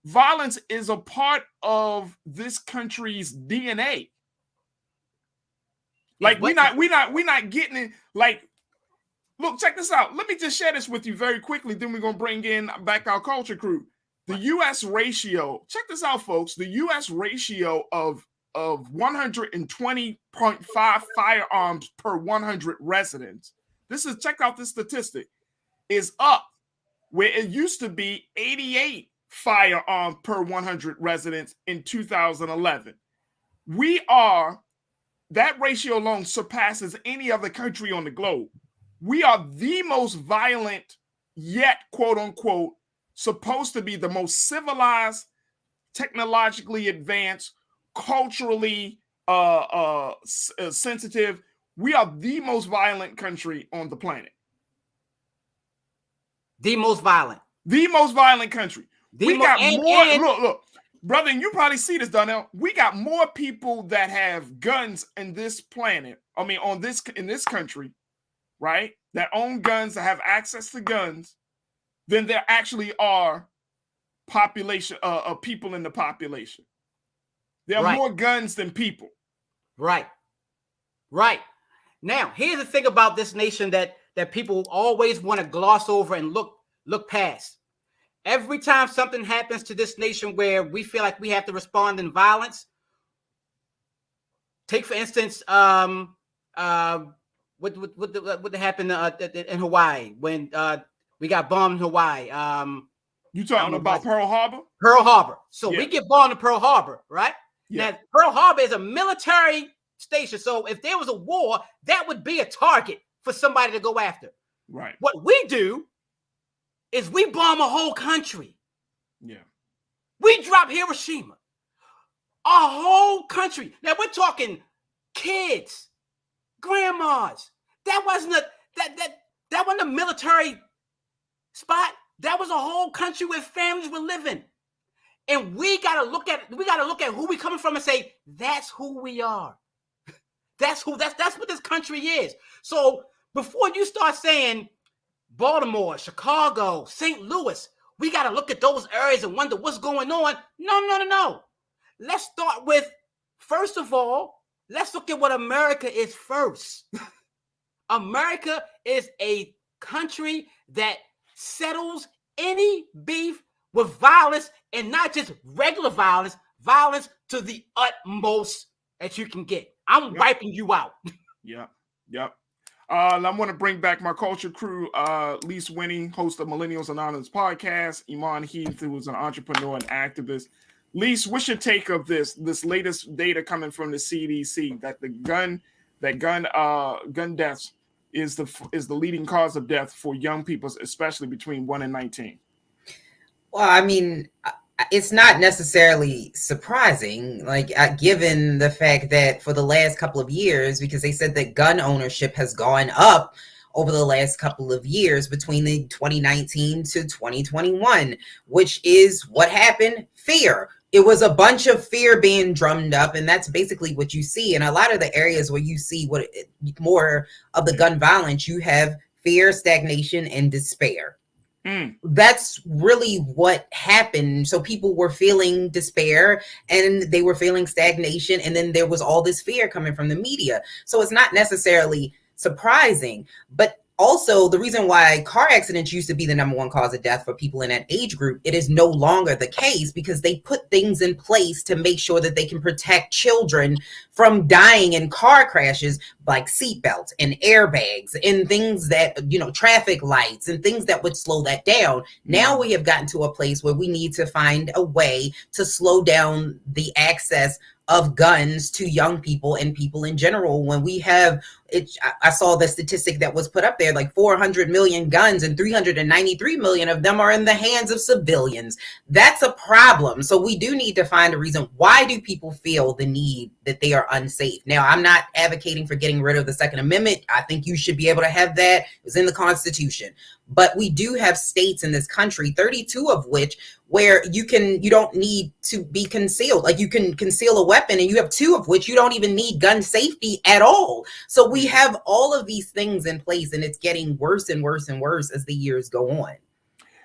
violence is a part of this country's DNA. Like we're not getting it. Like, look, check this out. Let me just share this with you very quickly. Then we're gonna bring in back our culture crew. The U.S. ratio. Check this out, folks. The U.S. ratio of 120.5 firearms per 100 residents. Check out this statistic. Is up where it used to be 88 firearms per 100 residents in 2011. That ratio alone surpasses any other country on the globe. We are the most violent yet, quote unquote, supposed to be the most civilized, technologically advanced, culturally sensitive. We are the most violent country on the planet. The most violent. The most violent country. Look, brother, and you probably see this, Donnell. We got more people that have guns in this planet. I mean, in this country, right? That own guns, that have access to guns, than there actually are population people in the population. There are more guns than people. Right. Now, here's the thing about this nation that people always want to gloss over and look past. Every time something happens to this nation where we feel like we have to respond in violence, take for instance, what happened in Hawaii when we got bombed in Hawaii? You talking about Pearl Harbor? Pearl Harbor. So we get bombed in Pearl Harbor, right? Yeah. Now, Pearl Harbor is a military station. So if there was a war, that would be a target for somebody to go after. Right. What we do is we bomb a whole country. Yeah. We drop Hiroshima. A whole country. Now we're talking kids, grandmas. That wasn't a military spot. That was a whole country where families were living. And we gotta look at who we coming from and say, that's who we are. That's what this country is. So before you start saying Baltimore, Chicago, St. Louis, we got to look at those areas and wonder what's going on. No. Let's start with, first of all, let's look at what America is first. America is a country that settles any beef with violence, and not just regular violence to the utmost that you can get. I'm wiping you out. Yep. I want to bring back my culture crew. Lise Winnie, host of Millennials Anonymous podcast. Iman Heath, who is an entrepreneur and activist. Lise, what's your take of this latest data coming from the CDC that gun deaths is the leading cause of death for young people, especially between 1 and 19? Well, I mean, it's not necessarily surprising, given the fact that for the last couple of years, because they said that gun ownership has gone up over the last couple of years between the 2019 to 2021, which is what happened? Fear. It was a bunch of fear being drummed up, and that's basically what you see. In a lot of the areas where you see more of the gun violence, you have fear, stagnation, and despair. That's really what happened. So people were feeling despair and they were feeling stagnation, and then there was all this fear coming from the media. So it's not necessarily surprising, but also the reason why car accidents used to be the number one cause of death for people in that age group, it is no longer the case because they put things in place to make sure that they can protect children from dying in car crashes, like seatbelts and airbags and things that, traffic lights and things that would slow that down. Now we have gotten to a place where we need to find a way to slow down the access of guns to young people and people in general, when we have I saw the statistic that was put up there, like 400 million guns and 393 million of them are in the hands of civilians. That's a problem. So we do need to find a reason. Why do people feel the need that they are unsafe? Now, I'm not advocating for getting rid of the Second Amendment. I think you should be able to have that. It's in the Constitution. But we do have states in this country, 32 of which, where you don't need to be concealed. Like, you can conceal a weapon, and you have 2 of which you don't even need gun safety at all. So we have all of these things in place, and it's getting worse and worse and worse as the years go on.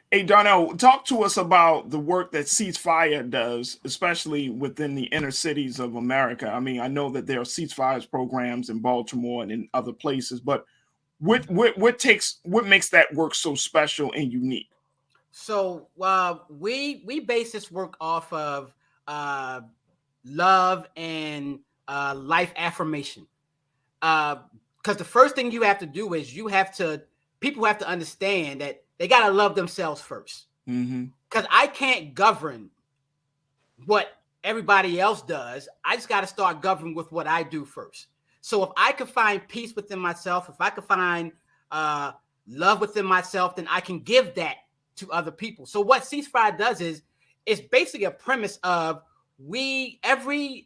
Hey, Darnell, talk to us about the work that Ceasefire does, especially within the inner cities of America. I mean, I know that there are Ceasefire programs in Baltimore and in other places, but what makes that work so special and unique? So we base this work off of love and life affirmation. Because the first thing you have to do is people have to understand that they got to love themselves first. Because I can't govern what everybody else does. I just got to start governing with what I do first. So if I can find peace within myself, if I can find love within myself, then I can give that to other people. So what Ceasefire does is it's basically a premise of every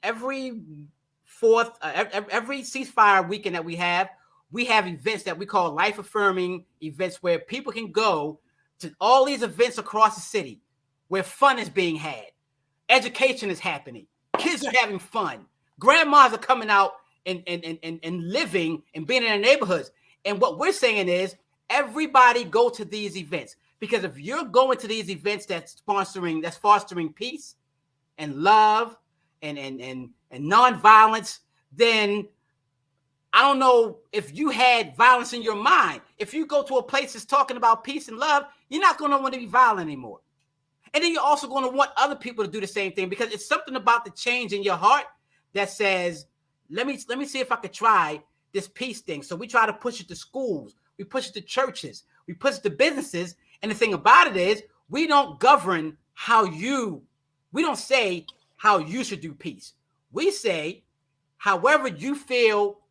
Ceasefire weekend that we have events that we call life affirming events, where people can go to all these events across the city where fun is being had, education is happening, kids are having fun, grandmas are coming out and living and being in their neighborhoods. And what we're saying is everybody go to these events, because if you're going to these events that's fostering peace and love and nonviolence, then I don't know if you had violence in your mind. If you go to a place that's talking about peace and love, you're not going to want to be violent anymore. And then you're also going to want other people to do the same thing, because it's something about the change in your heart that says, let me see if I could try this peace thing. So we try to push it to schools. We push it to churches. We push it to businesses. And the thing about it is, we don't govern we don't say how you should do peace. We say, however you feel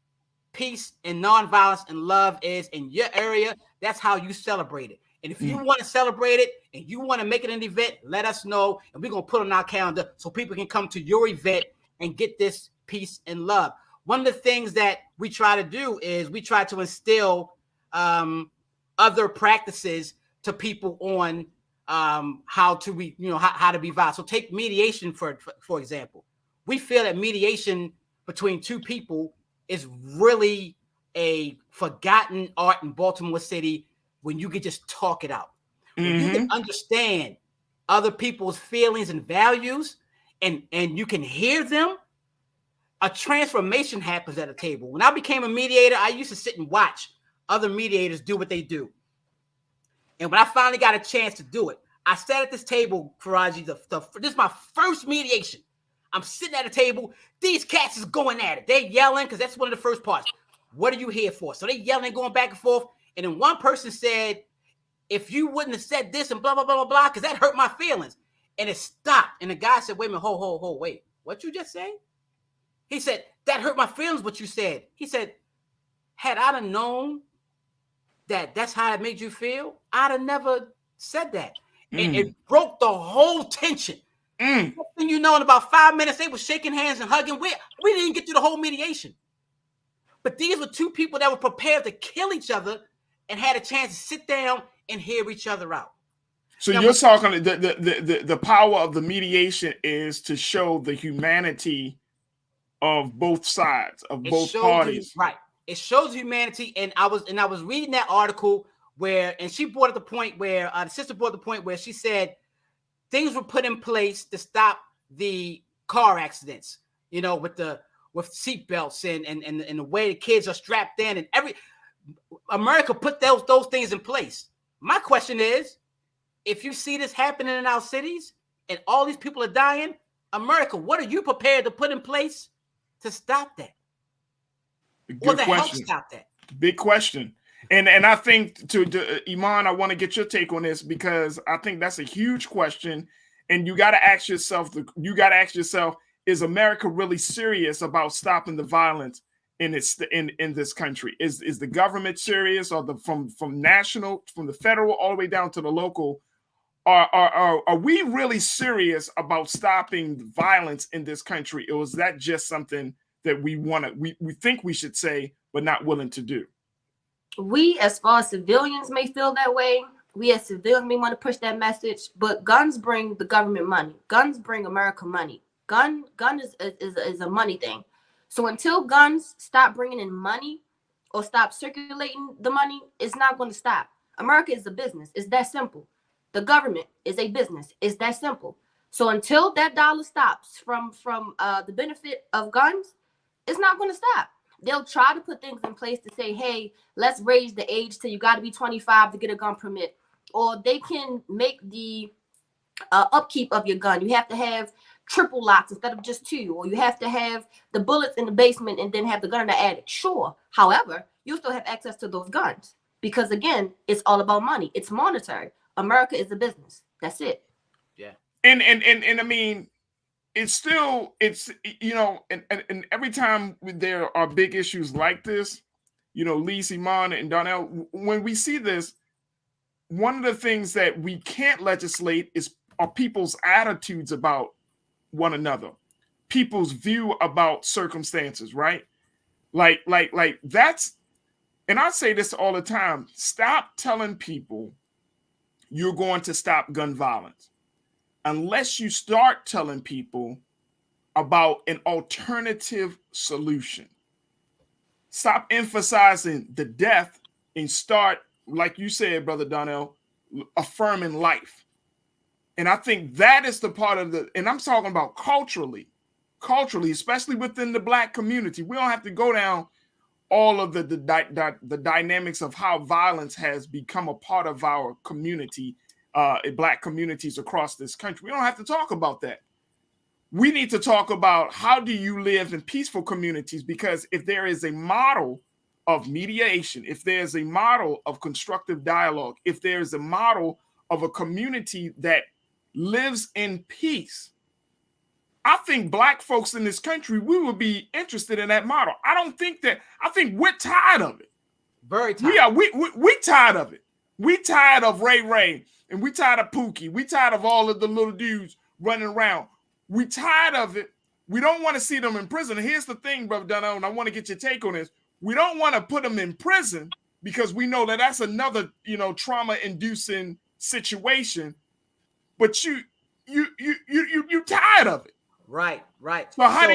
peace and nonviolence and love is in your area, that's how you celebrate it. And if you want to celebrate it and you want to make it an event, let us know, and we're going to put it on our calendar so people can come to your event and get this peace and love. One of the things that we try to do is we try to instill other practices to people on how to be violent. So take mediation for example. We feel that mediation between 2 people is really a forgotten art in Baltimore City, when you can just talk it out. When you can understand other people's feelings and values, and you can hear them, a transformation happens at a table. When I became a mediator, I used to sit and watch other mediators do what they do. And when I finally got a chance to do it, I sat at this table, Farajii, this is my first mediation. I'm sitting at a table. These cats is going at it. They're yelling, because that's one of the first parts. What are you here for? So they're yelling, going back and forth. And then one person said, if you wouldn't have said this and blah, blah, blah, blah, blah, because that hurt my feelings. And it stopped. And the guy said, wait a minute, hold, wait. What you just say? He said, that hurt my feelings, what you said. He said, had I known that that's how it made you feel, I'd have never said that. And it broke the whole tension. And you know, in about 5 minutes, they were shaking hands and hugging. We didn't even get through the whole mediation. But these were 2 people that were prepared to kill each other and had a chance to sit down and hear each other out. So now, you're talking the power of the mediation is to show the humanity of both sides, of both parties. Right. It shows humanity. And I was reading that article and she brought up the point where the sister brought the point where she said things were put in place to stop the car accidents, with seatbelts and the way the kids are strapped in, and America put those things in place. My question is, if you see this happening in our cities and all these people are dying, America, what are you prepared to put in place to stop that? Or to help stop that? Big question. And I think to Iman, I want to get your take on this, because I think that's a huge question. And you got to ask yourself, is America really serious about stopping the violence in this country? Is the government serious, or from the federal all the way down to the local? Are we really serious about stopping violence in this country, or is that just something that we think we should say but not willing to do? We, as far as civilians, may feel that way. We as civilians may want to push that message, but guns bring the government money. Guns bring America money. Gun is a money thing. So until guns stop bringing in money or stop circulating the money, it's not going to stop. America is a business. It's that simple. The government is a business. It's that simple. So until that dollar stops from the benefit of guns, it's not going to stop. They'll try to put things in place to say, hey, let's raise the age till you got to be 25 to get a gun permit. Or they can make the upkeep of your gun. You have to have triple locks instead of just 2, or you have to have the bullets in the basement and then have the gun in the attic. Sure. However, you still have access to those guns because, again, it's all about money. It's monetary. America is a business. That's it. Yeah. And I mean, it's you know, and every time there are big issues like this, you know, Lise, Iman, and Donnell, when we see this, one of the things that we can't legislate are people's attitudes about one another, people's view about circumstances, right? Like that's, and I say this all the time, stop telling people you're going to stop gun violence unless you start telling people about an alternative solution. Stop emphasizing the death and start, like you said, Brother Donnell, affirming life. And I think that is the part of and I'm talking about culturally, especially within the Black community. We don't have to go down all of the dynamics of how violence has become a part of our community, Black communities across this country. We don't have to talk about that. We need to talk about how do you live in peaceful communities, because if there is a model of mediation, if there's a model of constructive dialogue, if there's a model of a community that lives in peace, I think Black folks in this country, we would be interested in that model. I think we're tired of it. Very tired. We tired of it. We tired of Ray, and we tired of Pookie. We tired of all of the little dudes running around. We tired of it. We don't want to see them in prison. And here's the thing, Brother Donnell, and I want to get your take on this. We don't want to put them in prison because we know that that's another, you know, trauma-inducing situation. But you tired of it. Right. So how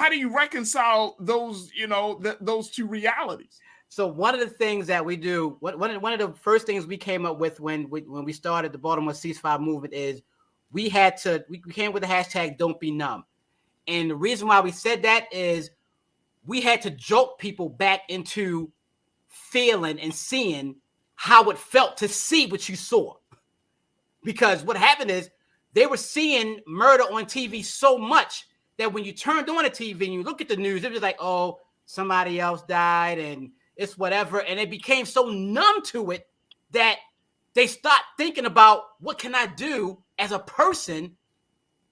do you reconcile those, you know, those two realities? So one of the things that we do, one of the first things we came up with when we started the Baltimore Ceasefire movement is we came with the hashtag Don't Be Numb. And the reason why we said that is we had to jolt people back into feeling and seeing how it felt to see what you saw. Because what happened is they were seeing murder on TV so much that when you turned on the TV and you look at the news, it was like, oh, somebody else died and it's whatever. And they became so numb to it that they stopped thinking about what can I do as a person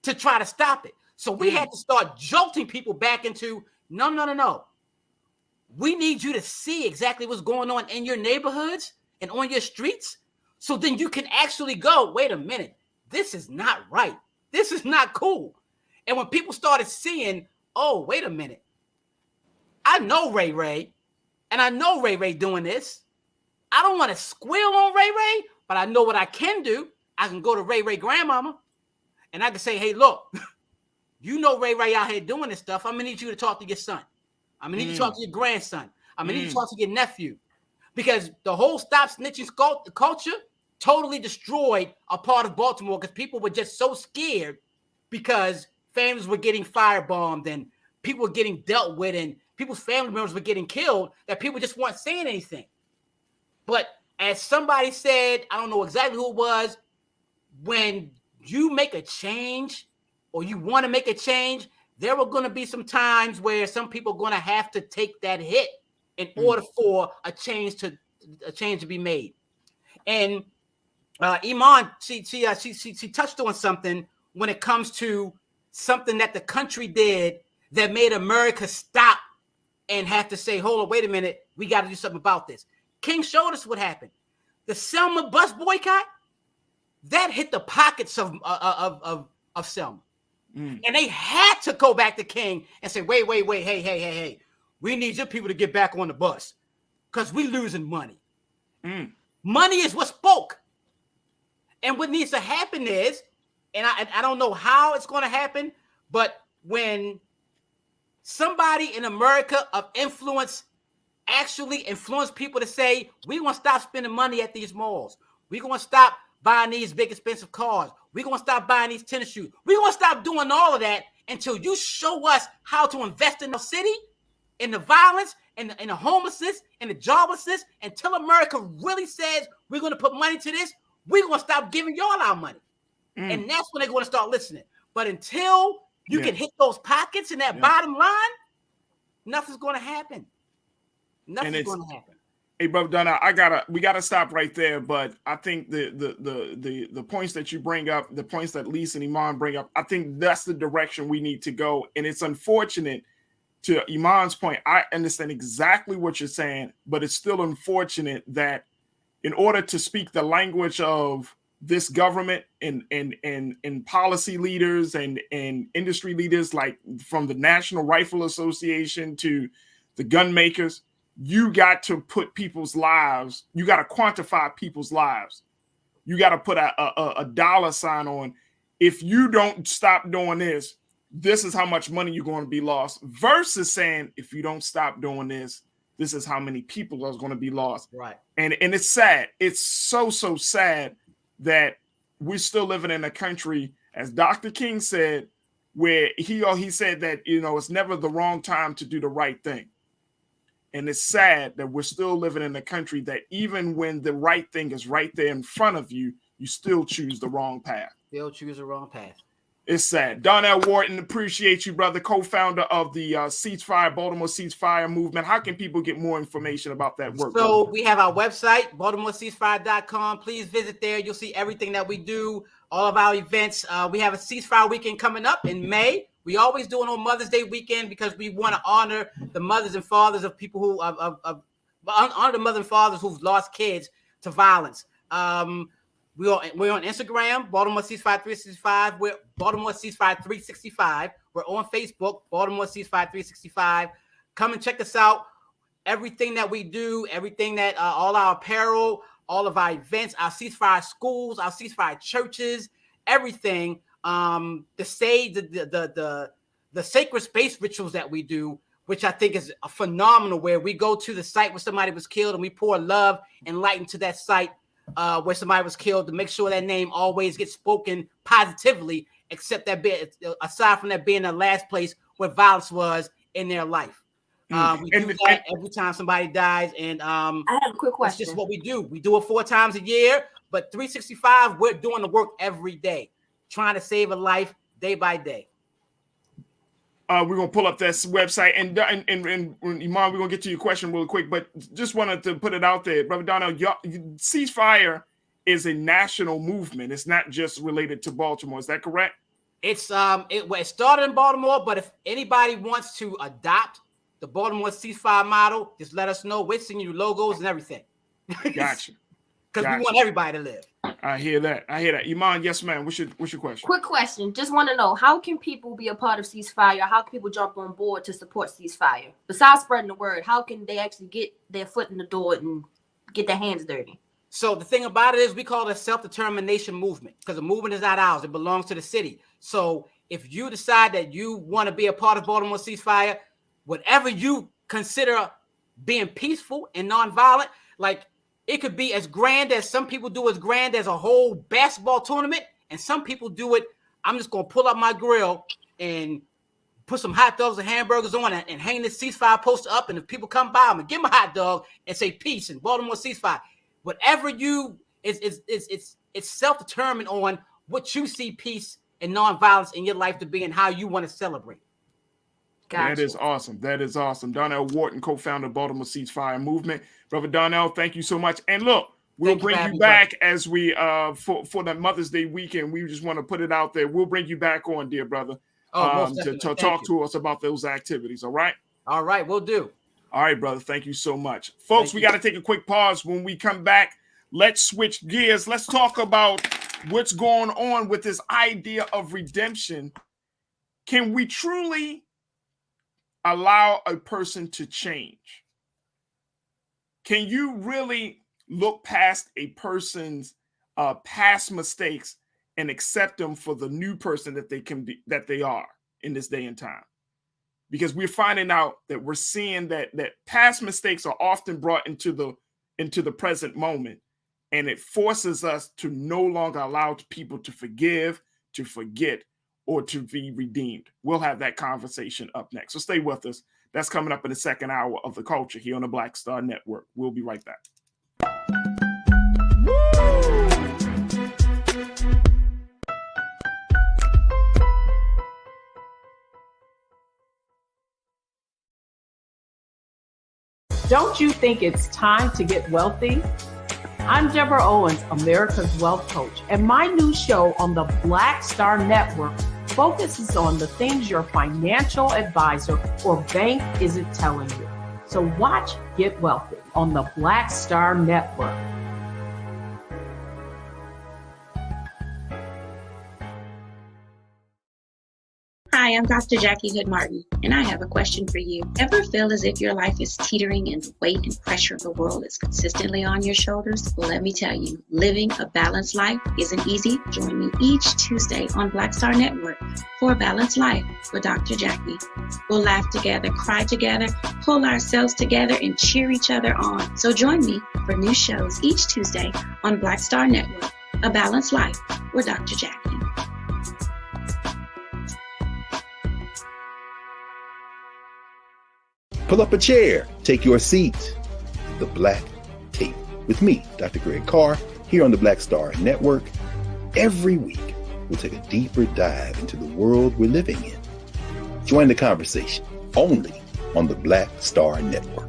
to try to stop it. So we had to start jolting people back into, no. We need you to see exactly what's going on in your neighborhoods and on your streets. So then you can actually go, wait a minute, this is not right. This is not cool. And when people started seeing, oh, wait a minute, I know Ray, and I know Ray doing this. I don't want to squeal on Ray, but I know what I can do. I can go to Ray grandmama, and I can say, hey, look, you know Ray out here doing this stuff. I'm going to need you to talk to your son. I'm going to need you to talk to your grandson. I'm going to need you to talk to your nephew. Because the whole stop snitching culture totally destroyed a part of Baltimore because people were just so scared because families were getting firebombed and people were getting dealt with and people's family members were getting killed that people just weren't saying anything. But as somebody said, I don't know exactly who it was, when you make a change or you want to make a change, there are going to be some times where some people are going to have to take that hit in order for a change to be made. And Iman, she touched on something when it comes to something that the country did that made America stop and have to say, hold on, wait a minute, we got to do something about this. King showed us what happened. The Selma bus boycott, that hit the pockets of Selma. And they had to go back to King and say, wait, hey, we need your people to get back on the bus because we losing money. Money is what spoke. And what needs to happen is, and I don't know how it's going to happen, but when somebody in America of influence actually influence people to say, we're going to stop spending money at these malls. We're going to stop buying these big expensive cars. We're going to stop buying these tennis shoes. We're going to stop doing all of that until you show us how to invest in the city, in the violence, in the homelessness, in the joblessness, until America really says we're going to put money to this, we're going to stop giving y'all our money. And that's when they're going to start listening. But until you can hit those pockets in that bottom line, nothing's going to happen. Nothing's going to happen. Hey, brother Donna, we gotta stop right there. But I think the points that you bring up, the points that Lisa and Iman bring up, I think that's the direction we need to go. And it's unfortunate, to Iman's point, I understand exactly what you're saying, but it's still unfortunate that in order to speak the language of this government and policy leaders and industry leaders, like from the National Rifle Association to the gun makers, you got to put people's lives, you got to quantify people's lives. You got to put a dollar sign on, if you don't stop doing this, this is how much money you're going to be lost, versus saying, if you don't stop doing this, this is how many people are going to be lost. Right. And it's sad. It's so sad that we're still living in a country, as Dr. King said, where he said that, it's never the wrong time to do the right thing. And it's sad that we're still living in a country that even when the right thing is right there in front of you, you still choose the wrong path. They'll choose the wrong path. It's sad. Donnell Wharton, appreciate you, brother, co-founder of the Ceasefire, Baltimore Ceasefire movement. How can people get more information about that work? So we have our website, BaltimoreCeasefire.com. Please visit there. You'll see everything that we do, all of our events. We have a ceasefire weekend coming up in May. We always do it on Mother's Day weekend because we want to honor the mothers and fathers of people who honor the mothers and fathers who've lost kids to violence. We're on Instagram, Baltimore Ceasefire 365. We're Baltimore Ceasefire 365. We're on Facebook, Baltimore Ceasefire 365. Come and check us out. Everything that we do, everything that all our apparel, all of our events, our ceasefire schools, our ceasefire churches, everything. The sacred space rituals that we do, which I think is a phenomenal, where we go to the site where somebody was killed and we pour love and light into that site where somebody was killed to make sure that name always gets spoken positively, except that aside from that being the last place where violence was in their life. We do that every time somebody dies. And I have a quick question. That's just what we do. We do it 4 times a year, but 365, we're doing the work every day, trying to save a life day by day. We're going to pull up that website. And Iman, we're going to get to your question really quick, but just wanted to put it out there. Brother Donnell, ceasefire is a national movement. It's not just related to Baltimore. Is that correct? It started in Baltimore, but if anybody wants to adopt the Baltimore ceasefire model, just let us know. We're sending you logos and everything. Gotcha. Because we want everybody to live. I hear that. Iman, yes, ma'am. What's your question? Quick question. Just want to know, how can people be a part of ceasefire? How can people jump on board to support ceasefire? Besides spreading the word, how can they actually get their foot in the door and get their hands dirty? So the thing about it is, we call it a self-determination movement, because the movement is not ours. It belongs to the city. So if you decide that you want to be a part of Baltimore ceasefire, whatever you consider being peaceful and nonviolent, like it could be as grand as some people do, as grand as a whole basketball tournament. And some people do it, I'm just going to pull up my grill and put some hot dogs and hamburgers on and hang this ceasefire poster up. And if people come by, I'm going to give them a hot dog and say peace and Baltimore ceasefire. Whatever it's self-determined on what you see peace and nonviolence in your life to be and how you want to celebrate. Gotcha. That is awesome. That is awesome. Donnell Wharton, co-founder of Baltimore Ceasefire Movement. Brother Donnell, thank you so much. And look, we'll bring you back as we for the Mother's Day weekend. We just want to put it out there. We'll bring you back on, dear brother, to talk to us about those activities. All right. All right, we'll do. All right, brother. Thank you so much. Folks, we got to take a quick pause. When we come back, let's switch gears. Let's talk about what's going on with this idea of redemption. Can we truly allow a person to change? Can you really look past a person's past mistakes and accept them for the new person that they are in this day and time? Because we're finding out that we're seeing that past mistakes are often brought into the present moment, and it forces us to no longer allow people to forgive, to forget, or to be redeemed. We'll have that conversation up next. So stay with us. That's coming up in the second hour of The Culture here on the Black Star Network. We'll be right back. Don't you think it's time to get wealthy? I'm Deborah Owens, America's Wealth Coach, and my new show on the Black Star Network focuses on the things your financial advisor or bank isn't telling you. So watch Get Wealthy on the Black Star Network. Hi, I'm Dr. Jackie Hood Martin, and I have a question for you. Ever feel as if your life is teetering and the weight and pressure of the world is consistently on your shoulders? Well, let me tell you, living a balanced life isn't easy. Join me each Tuesday on Black Star Network for A Balanced Life with Dr. Jackie. We'll laugh together, cry together, pull ourselves together, and cheer each other on. So join me for new shows each Tuesday on Black Star Network, A Balanced Life with Dr. Jackie. Pull up a chair, take your seat. The Black Tape with me, Dr. Greg Carr, here on the Black Star Network. Every week, we'll take a deeper dive into the world we're living in. Join the conversation only on the Black Star Network.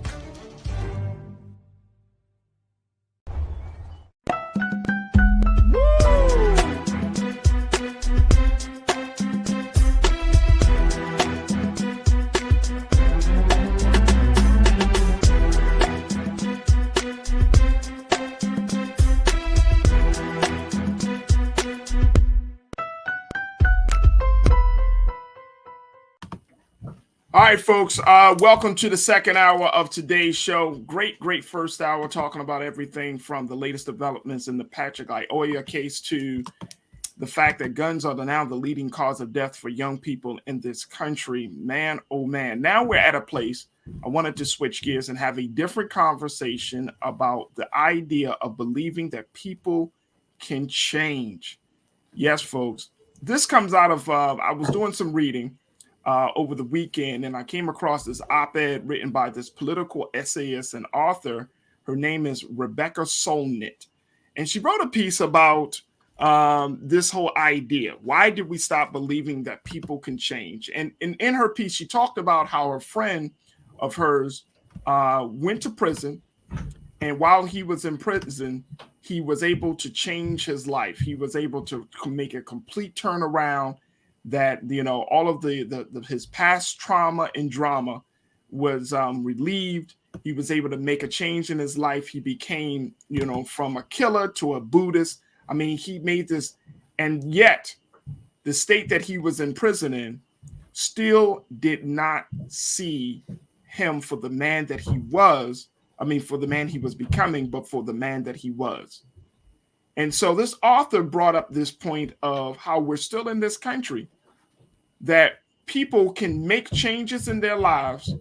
All right, folks, welcome to the second hour of today's show. Great first hour talking about everything from the latest developments in the Patrick Lyoya case to the fact that guns are now the leading cause of death for young people in this country. Man, oh man. Now we're at a place I wanted to switch gears and have a different conversation about the idea of believing that people can change. Yes, folks. This comes out of, I was doing some reading over the weekend, and I came across this op-ed written by this political essayist and author. Her name is Rebecca Solnit, and she wrote a piece about this whole idea. Why did we stop believing that people can change? And in her piece, she talked about how a friend of hers went to prison, and while he was in prison, he was able to change his life. He was able to make a complete turnaround, that, you know, all of his past trauma and drama was relieved. He was able to make a change in his life. He became, you know, from a killer to a Buddhist. I mean, he made this, and yet the state that he was in prison in still did not see him for the man that he was. I mean, for the man he was becoming, but for the man that he was. And so this author brought up this point of how we're still in this country, that people can make changes in their lives.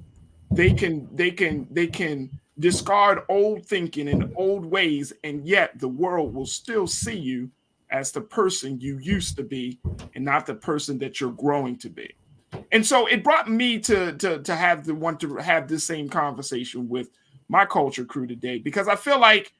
They can discard old thinking and old ways, and yet the world will still see you as the person you used to be and not the person that you're growing to be. And so it brought me to want to have this same conversation with my culture crew today, because I feel like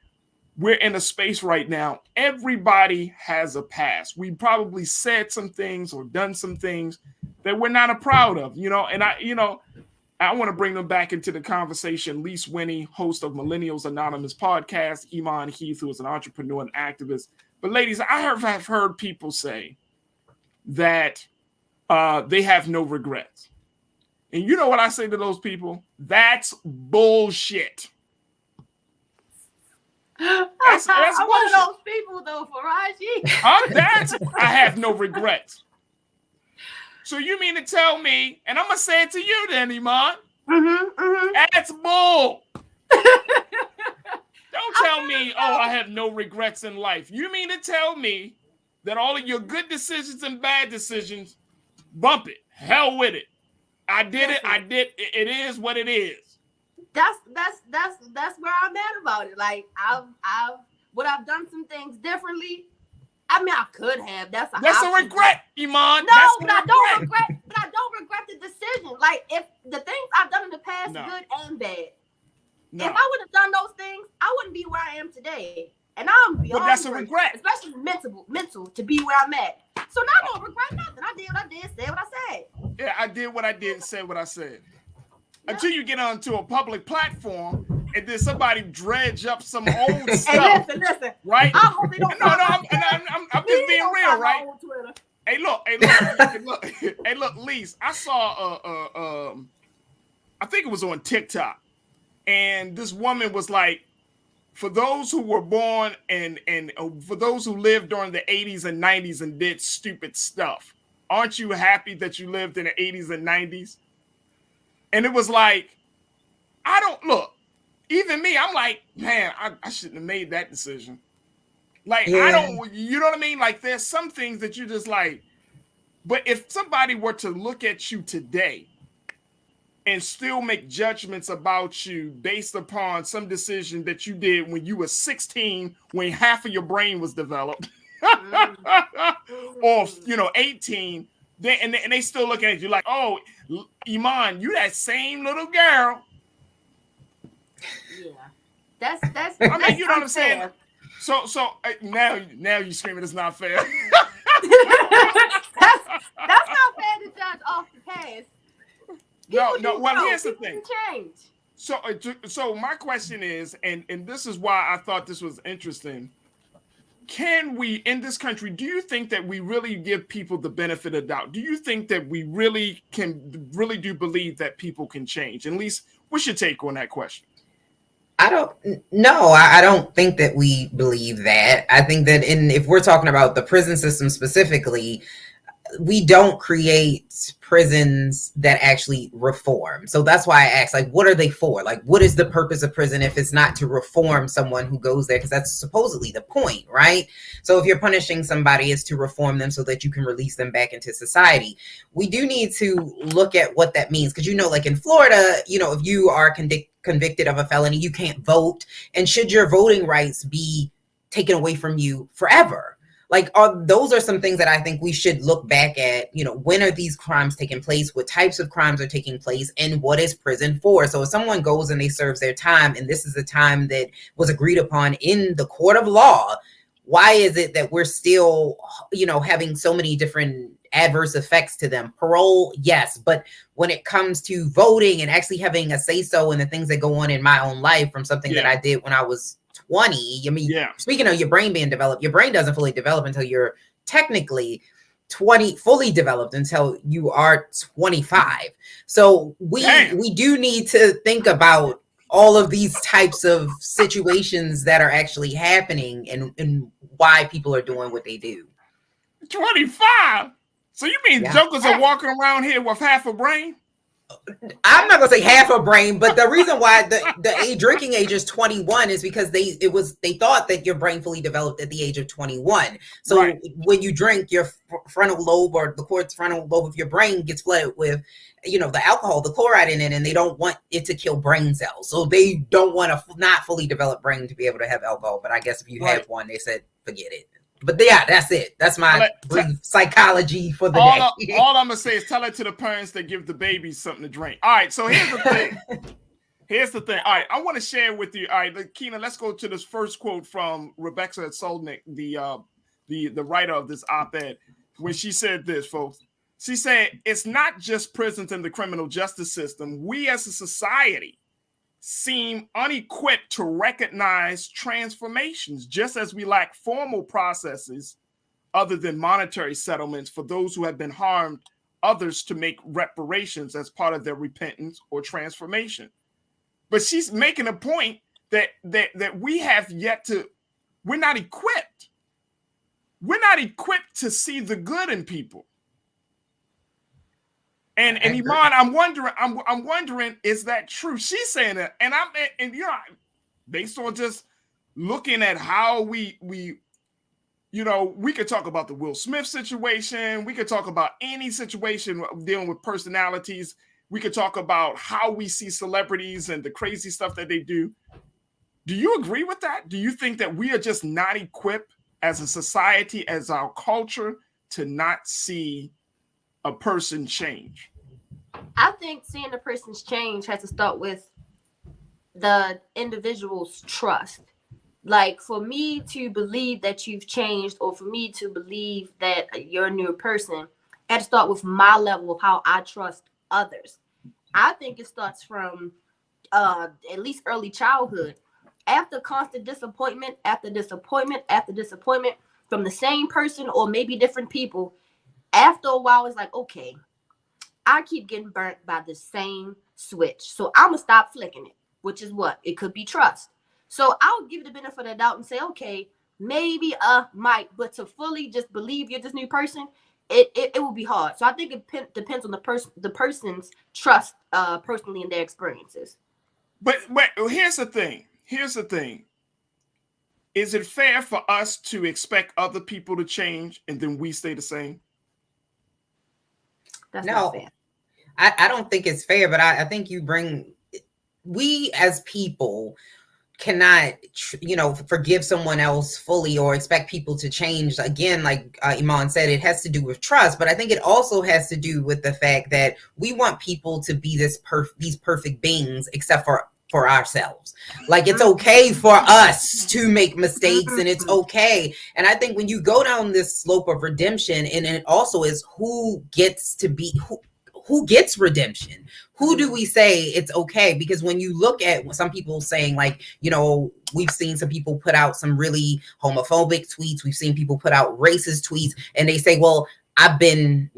we're in a space right now. Everybody has a past. We probably said some things or done some things that we're not proud of, you know. And I want to bring them back into the conversation. Lise Winnie, host of Millennials Anonymous podcast, Iman Heath, who is an entrepreneur and activist. But ladies, I have heard people say that they have no regrets. And you know what I say to those people? That's bullshit. That's I'm one of bullshit. those people, though, Farajii. I have no regrets. So you mean to tell me, and I'm gonna say it to you then, Iman. That's bull. Don't tell me, oh, I have no regrets in life. You mean to tell me that all of your good decisions and bad decisions, bump it, hell with it. I did it. I did. It is what it is. That's where I'm at about it. Like I've done some things differently. I mean, I could have. That's a regret, Iman. No, but I don't regret. But I don't regret the decision. Like if the things I've done in the past, good and bad. No. If I would have done those things, I wouldn't be where I am today. And I'm beyond. But that's a regret, especially mental to be where I'm at. So now I don't regret nothing. I did what I did, said what I said. Yeah, I did what I did and said what I said. Yeah. Until you get onto a public platform and then somebody dredge up some old stuff. Hey, listen. Right? I hope they don't. I'm just being real, right? Hey, look, Lise, I saw I think it was on TikTok, and this woman was like, for those who were born and for those who lived during the 80s and 90s and did stupid stuff, aren't you happy that you lived in the 80s and 90s? And it was like, even me, I'm like, man, I shouldn't have made that decision. Like, you know what I mean? Like, there's some things that you just like, but if somebody were to look at you today and still make judgments about you based upon some decision that you did when you were 16, when half of your brain was developed, or 18, and they still looking at you like, oh, Iman, you that same little girl. Yeah, that's. I mean, you know what I'm saying. So now you screaming it's not fair. that's not fair to judge off the past. No. Well, here's the thing. Change. So my question is, and this is why I thought this was interesting. Can we, in this country, do you think that we really give people the benefit of doubt? Do you think that we really do believe that people can change? At least, what's your take on that question? I don't think that we believe that. I think that if we're talking about the prison system specifically, we don't create prisons that actually reform. So that's why I asked, like, what are they for? Like, what is the purpose of prison if it's not to reform someone who goes there? Because that's supposedly the point, right? So if you're punishing somebody, it's to reform them so that you can release them back into society. We do need to look at what that means. Because, like in Florida, if you are convicted of a felony, you can't vote. And should your voting rights be taken away from you forever? Like, those are some things that I think we should look back at. When are these crimes taking place? What types of crimes are taking place? And what is prison for? So if someone goes and they serve their time, and this is the time that was agreed upon in the court of law, why is it that we're still, having so many different adverse effects to them? Parole, yes. But when it comes to voting and actually having a say-so in the things that go on in my own life from something that I did when I was 20, speaking of your brain being developed, your brain doesn't fully develop until you're technically fully developed until you are 25. So we do need to think about all of these types of situations that are actually happening and why people are doing what they do. 25? So you mean jokers are walking around here with half a brain? I'm not gonna say half a brain, but the reason why the drinking age is 21 is because they thought that your brain fully developed at the age of 21. So when you drink, your frontal lobe or the cortex frontal lobe of your brain gets flooded with, the alcohol, the chloride in it, and they don't want it to kill brain cells. So they don't want a not fully developed brain to be able to have alcohol. But I guess if you have one, they said forget it. But that's it. That's my brief psychology for the day. All I'm going to say is tell it to the parents that give the babies something to drink. All right, so here's the thing. All right, I want to share with you. All right, Keena, let's go to this first quote from Rebecca Solnick, the writer of this op-ed, when she said this, folks. She said, it's not just prisons and the criminal justice system. We as a society seem unequipped to recognize transformations, just as we lack formal processes other than monetary settlements for those who have been harmed others to make reparations as part of their repentance or transformation. But she's making a point that we have yet to, we're not equipped. We're not equipped to see the good in people. And Iman, I'm wondering, is that true? She's saying that, and you know, based on just looking at how we you know, we could talk about the Will Smith situation. We could talk about any situation dealing with personalities. We could talk about how we see celebrities and the crazy stuff that they do. Do you agree with that? Do you think that we are just not equipped as a society, as our culture, to not see a person change? I think seeing a person's change has to start with the individual's trust. Like, for me to believe that you've changed, or for me to believe that you're a new person, it has to start with my level of how I trust others. I think it starts from at least early childhood. After constant disappointment, after disappointment, after disappointment from the same person or maybe different people, after a while, it's like, okay, I keep getting burnt by the same switch. So I'm going to stop flicking it, which is what? It could be trust. So I'll give you the benefit of the doubt and say, okay, maybe might, but to fully just believe you're this new person, it will be hard. So I think it depends on the person's trust personally in their experiences. But here's the thing. Is it fair for us to expect other people to change and then we stay the same? That's not fair. I don't think it's fair, but I think we as people cannot, forgive someone else fully or expect people to change. Again, like Iman said, it has to do with trust, but I think it also has to do with the fact that we want people to be these perfect beings, except for ourselves. Like, it's okay for us to make mistakes, and it's okay. And I think when you go down this slope of redemption, and it also is who gets redemption? Who do we say it's okay? Because when you look at some people saying, like, we've seen some people put out some really homophobic tweets. We've seen people put out racist tweets, and they say, well, I've been,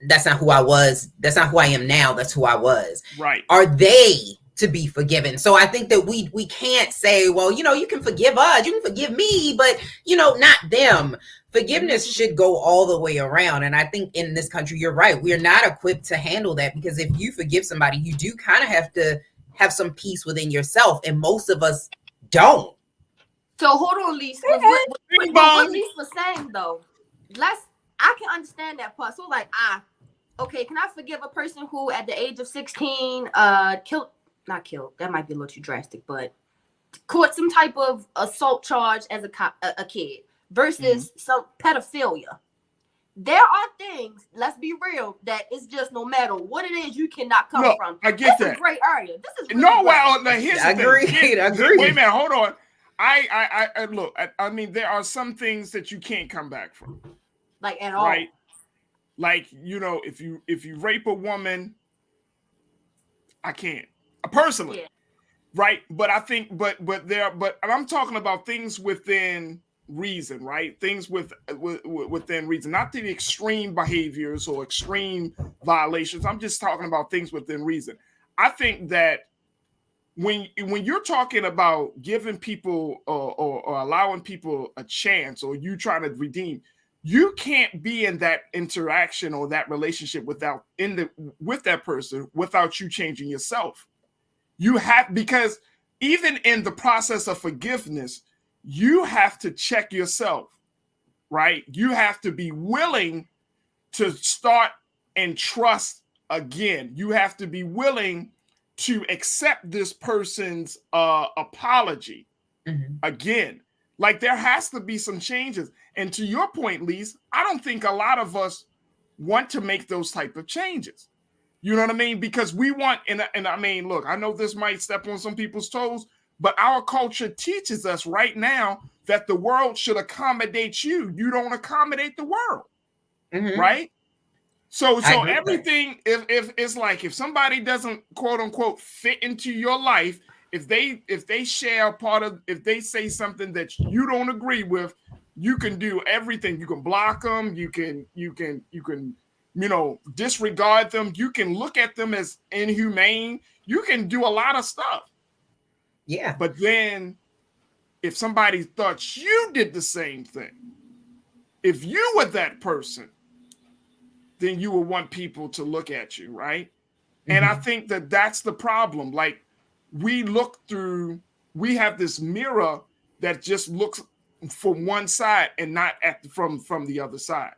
that's not who I was. That's not who I am now. That's who I was. Right. Are they to be forgiven? So I think that we can't say, well, you can forgive us, you can forgive me, but, not them. Forgiveness should go all the way around. And I think in this country, you're right. We are not equipped to handle that, because if you forgive somebody, you do kind of have to have some peace within yourself. And most of us don't. So hold on, Lisa. What Lisa was saying, though, I can understand that part. So like, okay, can I forgive a person who at the age of 16 not killed, that might be a little too drastic, but caught some type of assault charge as a kid, versus some pedophilia. There are things, let's be real, that it's just no matter what it is, you cannot come from. I get that. This is a great area. This is really here's the thing. Agreed. Wait a minute, hold on. I look. I mean, there are some things that you can't come back from, like at all. Right? Like, if you rape a woman, I can't personally. Yeah. Right, but I think, but I'm talking about things within reason, right? Things within reason, not the extreme behaviors or extreme violations. I'm just talking about things within reason. I think that when you're talking about giving people or allowing people a chance, or you trying to redeem, you can't be in that interaction or that relationship with that person without you changing yourself. You have, because even in the process of forgiveness, you have to check yourself, right? You have to be willing to start and trust again. You have to be willing to accept this person's apology again. Like, there has to be some changes. And to your point, Lise, I don't think a lot of us want to make those type of changes. You know what I mean? Because we want, and I mean, look, I know this might step on some people's toes, but our culture teaches us right now that the world should accommodate you. You don't accommodate the world, right? So everything, if it's like, if somebody doesn't quote unquote fit into your life, if they share if they say something that you don't agree with, you can do everything. You can block them. You can disregard them. You can look at them as inhumane. You can do a lot of stuff. Yeah. But then if somebody thought you did the same thing, if you were that person, then you would want people to look at you, right? Mm-hmm. And I think that that's the problem. Like, we have this mirror that just looks from one side and not from the other side.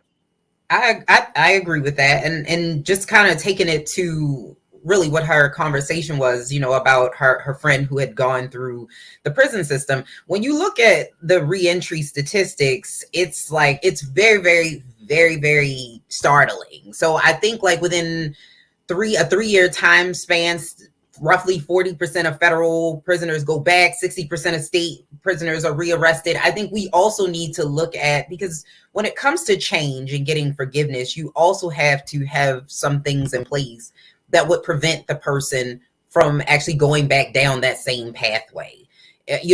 I agree with that. And just kind of taking it to really what her conversation was, about her friend who had gone through the prison system. When you look at the reentry statistics, it's very, very, very, very startling. So I think like within a 3-year time span, roughly 40% of federal prisoners go back, 60% of state prisoners are rearrested. I think we also need to look at, because when it comes to change and getting forgiveness, you also have to have some things in place that would prevent the person from actually going back down that same pathway.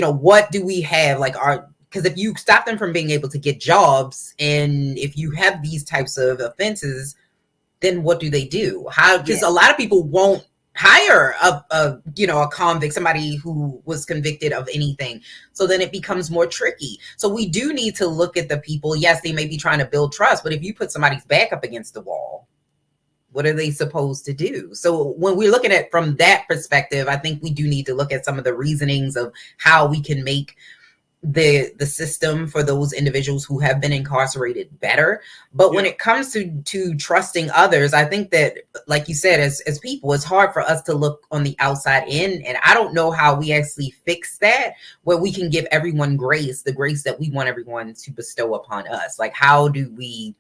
What do we have? Because if you stop them from being able to get jobs, and if you have these types of offenses, then what do they do? Because a lot of people won't hire a convict, somebody who was convicted of anything. So then it becomes more tricky. So we do need to look at the people. Yes, they may be trying to build trust, but if you put somebody's back up against the wall, what are they supposed to do? So when we're looking at from that perspective, I think we do need to look at some of the reasonings of how we can make the system for those individuals who have been incarcerated better. But when it comes to trusting others, I think that, like you said, as people, it's hard for us to look on the outside in. And I don't know how we actually fix that, where we can give everyone grace, the grace that we want everyone to bestow upon us. Like, how do we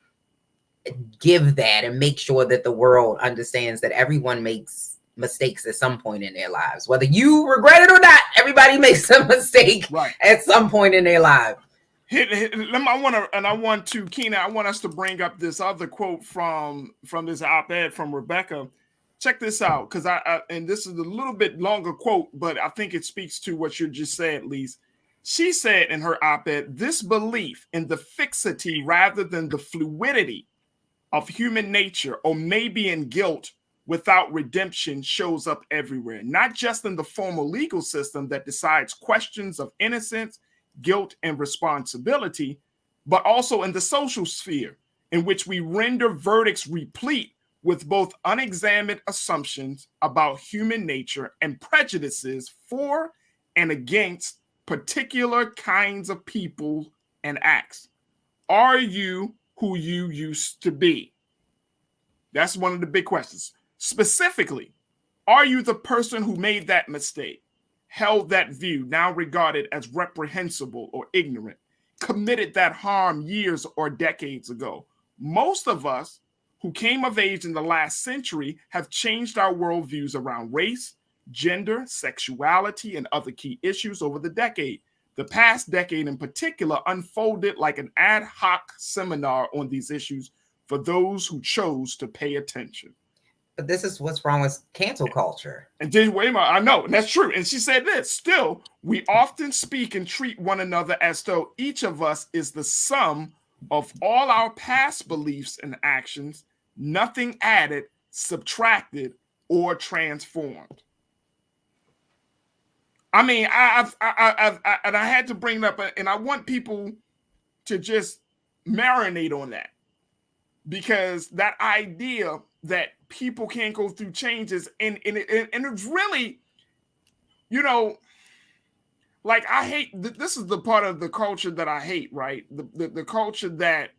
give that and make sure that the world understands that everyone makes mistakes at some point in their lives, whether you regret it or not? Everybody makes a mistake at some point in their life. I want us to bring up this other quote from this op-ed from Rebecca. Check this out, because and this is a little bit longer quote, but I think it speaks to what you just said, Lise. She said in her op-ed, "This belief in the fixity rather than the fluidity of human nature, or maybe in guilt without redemption, shows up everywhere, not just in the formal legal system that decides questions of innocence, guilt, and responsibility, but also in the social sphere, in which we render verdicts replete with both unexamined assumptions about human nature and prejudices for and against particular kinds of people and acts. Are you who you used to be?" That's one of the big questions. Specifically, are you the person who made that mistake, held that view, now regarded as reprehensible or ignorant, committed that harm years or decades ago? Most of us who came of age in the last century have changed our worldviews around race, gender, sexuality, and other key issues over the decade. The past decade in particular unfolded like an ad hoc seminar on these issues for those who chose to pay attention. But this is what's wrong with cancel culture. And then, wait a minute, I know, and that's true. And she said this: "Still, we often speak and treat one another as though each of us is the sum of all our past beliefs and actions, nothing added, subtracted, or transformed." I mean, I had to bring it up, and I want people to just marinate on that, because that idea that people can't go through changes, and it's really, like, I hate, this is the part of the culture that I hate, right? The culture that,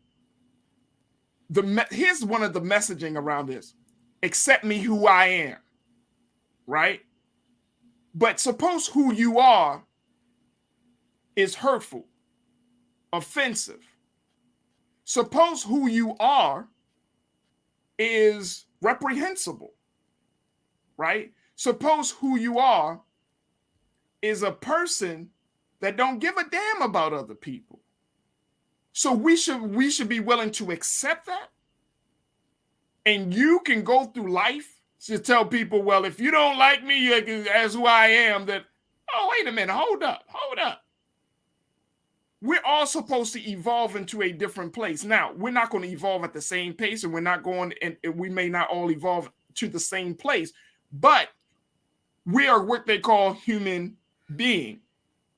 here's one of the messaging around this: accept me who I am, right? But suppose who you are is hurtful, offensive. Suppose who you are is reprehensible, right? Suppose who you are is a person that don't give a damn about other people. So we should be willing to accept that. And you can go through life to tell people, well, if you don't like me as who I am, that, oh, wait a minute, hold up. we're all supposed to evolve into a different place. Now, we're not going to evolve at the same pace, and we're not going, and we may not all evolve to the same place, but we are what they call human being.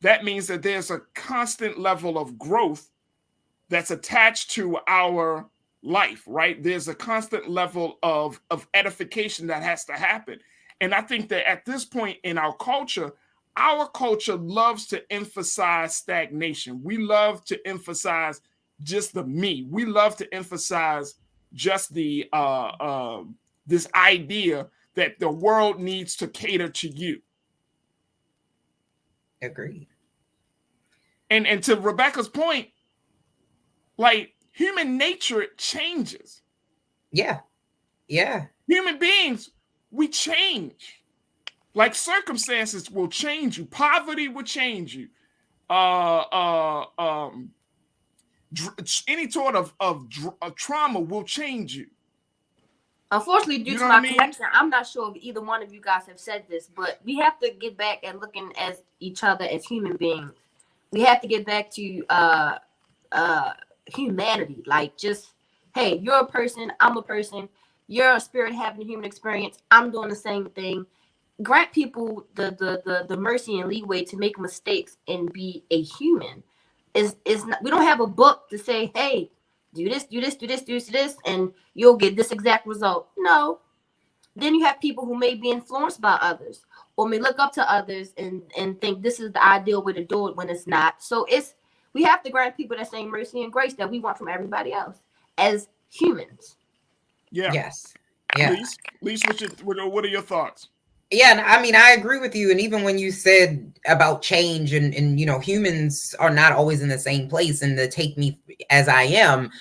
That means that there's a constant level of growth that's attached to our life, right? There's a constant level of edification that has to happen. And I think that at this point in our culture loves to emphasize stagnation. We love to emphasize just the me. We love to emphasize just the this idea that the world needs to cater to you. Agreed. And to Rebecca's point, like, human nature changes. Yeah. Yeah. Human beings, we change. Like, circumstances will change you. Poverty will change you. Any sort of trauma will change you. Unfortunately, due to my connection, I'm not sure if either one of you guys have said this, but we have to get back at looking at each other as human beings. We have to get back to humanity. Like, just, hey, you're a person, I'm a person, you're a spirit having a human experience, I'm doing the same thing. Grant people the mercy and leeway to make mistakes and be a human. Is not, we don't have a book to say, hey, do this, and you'll get this exact result. No. Then you have people who may be influenced by others or may look up to others and think this is the ideal way to do it when it's not. So we have to grant people that same mercy and grace that we want from everybody else as humans. Yeah. Yes. Yeah. Lise, what are your thoughts? Yeah, I mean, I agree with you. And even when you said about change and humans are not always in the same place, and the take me as I am,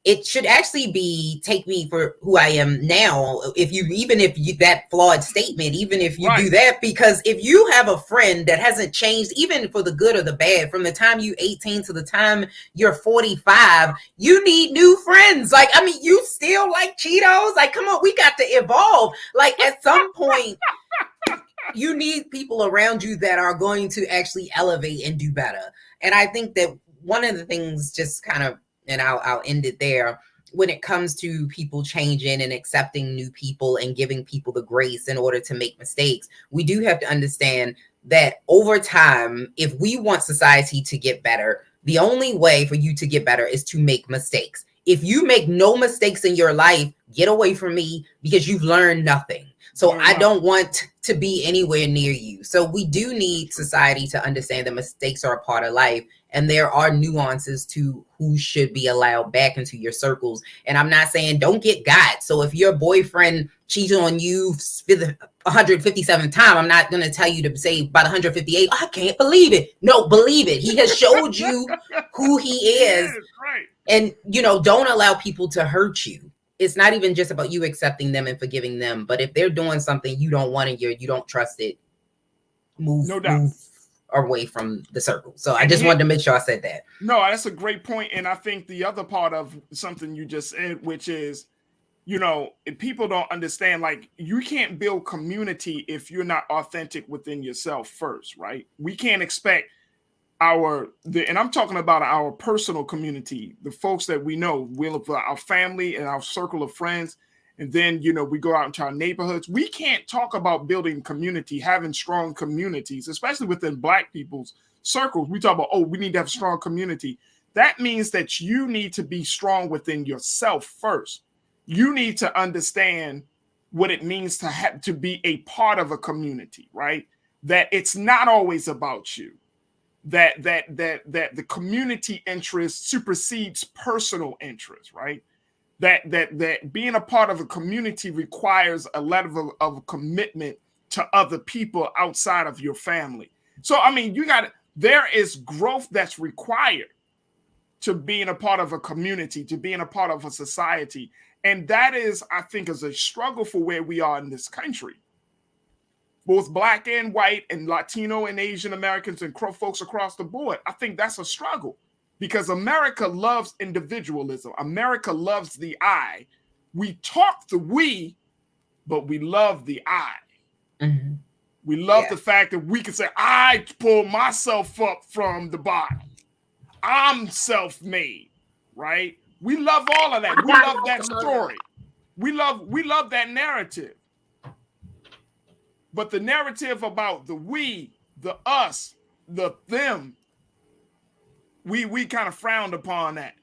it should actually be take me for who I am now. Even if that flawed statement, even if you do that, because if you have a friend that hasn't changed, even for the good or the bad, from the time you're 18 to the time you're 45, you need new friends. Like, I mean, you still like Cheetos? Like, come on, we got to evolve. Like, at some point, you need people around you that are going to actually elevate and do better. And I think that one of the things, just kind of, and I'll end it there, when it comes to people changing and accepting new people and giving people the grace in order to make mistakes, we do have to understand that over time, if we want society to get better, the only way for you to get better is to make mistakes. If you make no mistakes in your life, get away from me, because you've learned nothing. So I don't want to be anywhere near you. So we do need society to understand that mistakes are a part of life, and there are nuances to who should be allowed back into your circles. And I'm not saying don't get got. So if your boyfriend cheats on you 157th time, I'm not going to tell you to say about 158, I can't believe it. No, believe it. He has showed you who he is. Right. And, don't allow people to hurt you. It's not even just about you accepting them and forgiving them, but if they're doing something you don't want and you don't trust it, move away from the circle. So I just wanted to make sure I said that. No, that's a great point. And I think the other part of something you just said, which is, if people don't understand, like, you can't build community if you're not authentic within yourself first, right? We can't expect and I'm talking about our personal community, the folks that we know, our family and our circle of friends. And then, we go out into our neighborhoods. We can't talk about building community, having strong communities, especially within Black people's circles. We talk about, we need to have strong community. That means that you need to be strong within yourself first. You need to understand what it means to have to be a part of a community, right? That it's not always about you. That the community interest supersedes personal interest, right? That being a part of a community requires a level of commitment to other people outside of your family. So, I mean, there is growth that's required to being a part of a community, to being a part of a society. And that is, I think, is a struggle for where we are in this country. Both Black and white and Latino and Asian Americans and folks across the board. I think that's a struggle because America loves individualism. America loves the I. We talk the we, but we love the I. Mm-hmm. We love the fact that we can say, I pull myself up from the bottom. I'm self-made, right? We love all of that. We love that story. We love that narrative. But the narrative about the we, the us, the them, we kind of frowned upon that.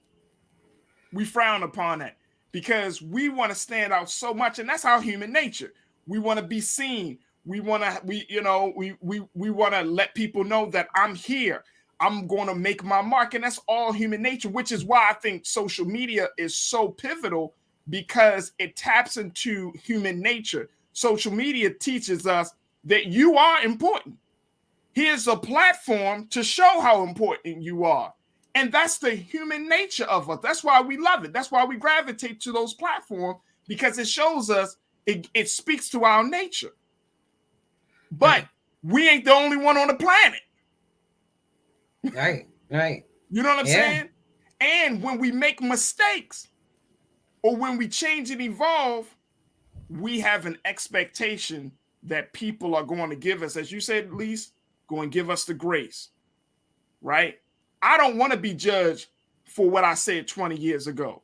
We frown upon that because we want to stand out so much, and that's our human nature. We want to be seen. We want to let people know that I'm here. I'm going to make my mark, and that's all human nature, which is why I think social media is so pivotal, because it taps into human nature. Social media teaches us that you are important. Here's a platform to show how important you are. And that's the human nature of us. That's why we love it. That's why we gravitate to those platforms, because it shows us, it speaks to our nature. But we ain't the only one on the planet. Right. You know what I'm saying? And when we make mistakes or when we change and evolve, we have an expectation that people are going to give us, as you said, Lise, going to give us the grace, right? I don't want to be judged for what I said 20 years ago.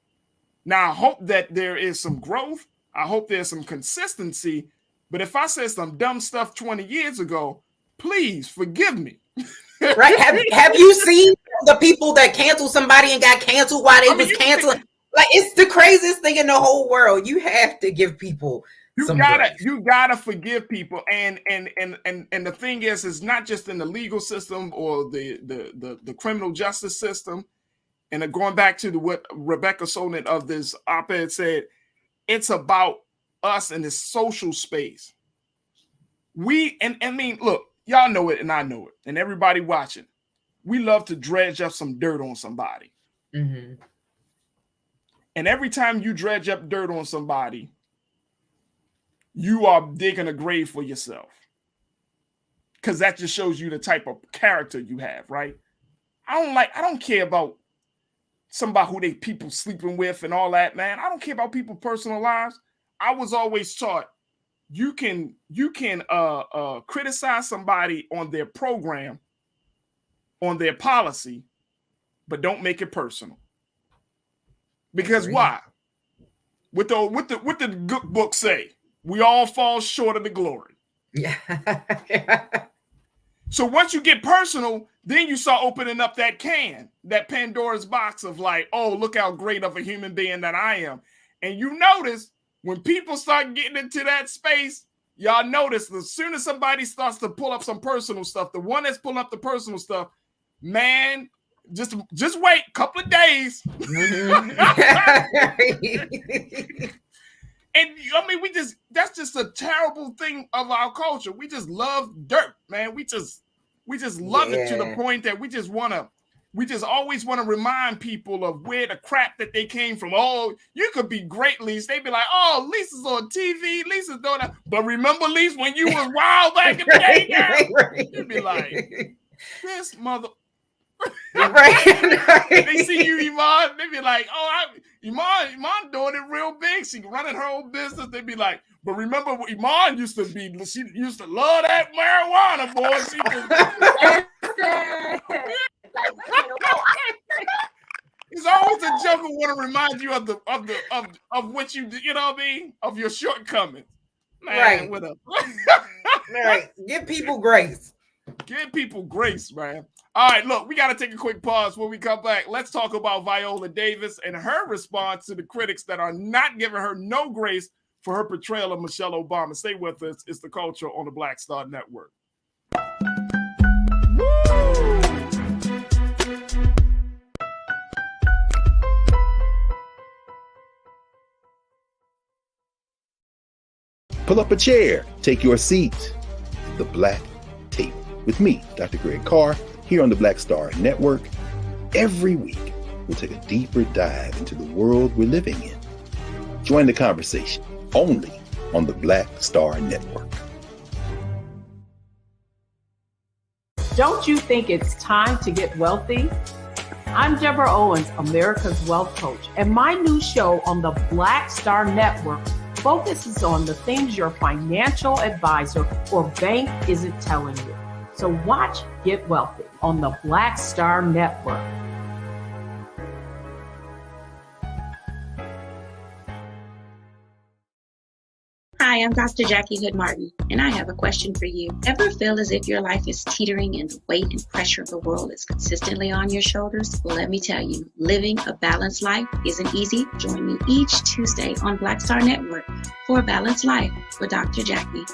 Now, I hope that there is some growth. I hope there's some consistency. But if I said some dumb stuff 20 years ago, please forgive me. Right? Have you seen the people that canceled somebody and got canceled while they was canceling? Like, it's the craziest thing in the whole world. You have to give people you gotta forgive people. And the thing is, it's not just in the legal system or the criminal justice system. And going back to what Rebecca Solnit of this op-ed said, it's about us in this social space. Look, y'all know it and I know it, and everybody watching, we love to dredge up some dirt on somebody. Mm-hmm. And every time you dredge up dirt on somebody, you are digging a grave for yourself, because that just shows you the type of character you have, right? I don't care about somebody who people sleeping with and all that, man. I don't care about people's personal lives. I was always taught you can criticize somebody on their program, on their policy, but don't make it personal. Because why? What the good book say? We all fall short of the glory. Yeah. So once you get personal, then you start opening up that Pandora's box of like, oh, look how great of a human being that I am. And you notice when people start getting into that space, y'all notice as soon as somebody starts to pull up some personal stuff, the one that's pulling up the personal stuff, man, just wait a couple of days. And I mean, that's just a terrible thing of our culture. We just love dirt, man. We just love it to the point that we just always want to remind people of where the crap that they came from. Oh, you could be great, Lise. They'd be like, oh, Lisa's on TV. Lisa's doing that. But remember, Lise, when you was wild back in the day, girl? You'd be like, this mother. They see you, Iman. They be like, "Oh, Iman doing it real big. She running her own business." They be like, "But remember what Iman used to be? She used to love that marijuana, boy. She it's always a joke who want to remind you of what you know what I mean, of your shortcomings, man. Right. Right. Give people grace. Give people grace, man. All right, look, we got to take a quick pause. When we come back, let's talk about Viola Davis and her response to the critics that are not giving her no grace for her portrayal of Michelle Obama. Stay with us. It's The Culture on the Black Star Network. Pull up a chair. Take your seat. The Black Tape with me, Dr. Greg Carr, here on the Black Star Network. Every week, we'll take a deeper dive into the world we're living in. Join the conversation only on the Black Star Network. Don't you think it's time to get wealthy? I'm Deborah Owens, America's Wealth Coach, and my new show on the Black Star Network focuses on the things your financial advisor or bank isn't telling you. So watch Get Wealthy on the Black Star Network. Hi, I'm Dr. Jackie Hood Martin, and I have a question for you. Ever feel as if your life is teetering and the weight and pressure of the world is consistently on your shoulders? Well, let me tell you, living a balanced life isn't easy. Join me each Tuesday on Black Star Network for A Balanced Life with Dr. Jackie.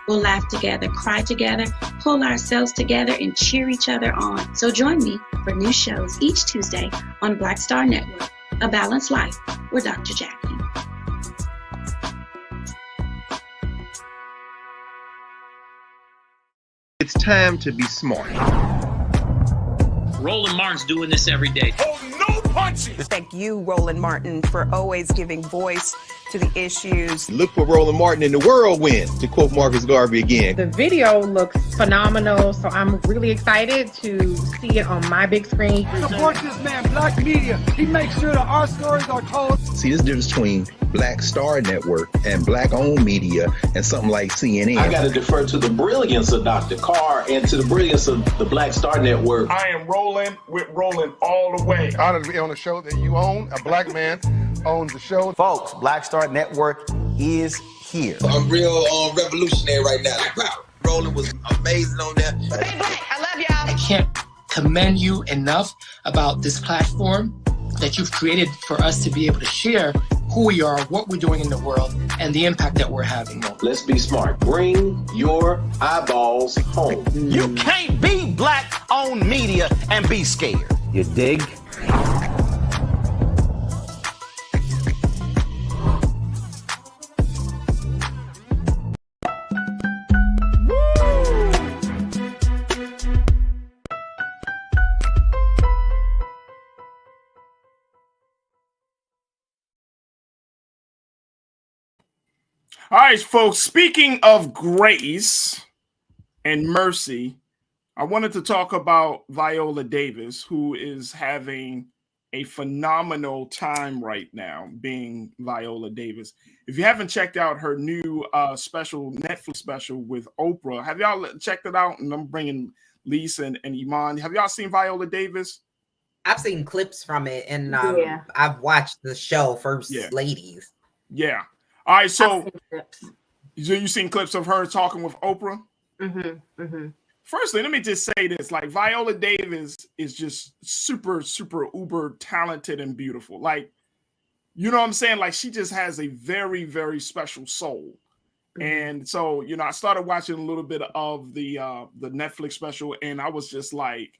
We'll laugh together, cry together, pull ourselves together, and cheer each other on. So join me for new shows each Tuesday on Black Star Network, A Balanced Life with Dr. Jackie. It's time to be smart. Roland Martin's doing this every day. Oh, no punches! Thank you, Roland Martin, for always giving voice to the issues. Look for Roland Martin in the whirlwind, to quote Marcus Garvey again. The video looks phenomenal, so I'm really excited to see it on my big screen. Support this man, Black Media. He makes sure that our stories are told. See, this difference between Black Star Network and Black-owned media and something like CNN. I got to defer to the brilliance of Dr. Carr and to the brilliance of the Black Star Network. I am rolling with Roland all the way. Honored to be on a show that you own. A black man owns the show. Folks, Black Star Network is here. I'm real revolutionary right now. Roland was amazing on there. Hey, Black, I love y'all. I can't commend you enough about this platform that you've created for us to be able to share who we are, what we're doing in the world, and the impact that we're having. Let's be smart. Bring your eyeballs home. You can't be Black-owned media and be scared. You dig? All right, folks, speaking of grace and mercy, I wanted to talk about Viola Davis, who is having a phenomenal time right now being Viola Davis. If you haven't checked out her new special, Netflix special with Oprah, have y'all checked it out? And I'm bringing Lisa and Iman. Have y'all seen Viola Davis? I've seen clips from it, and I've watched the show First Ladies. Yeah. All right, so you've seen clips of her talking with Oprah? Mm-hmm. Mm-hmm. Firstly, let me just say this. Like, Viola Davis is just super, super uber talented and beautiful. Like, you know what I'm saying? Like, she just has a very, very special soul. Mm-hmm. And so, you know, I started watching a little bit of the Netflix special, and I was just like,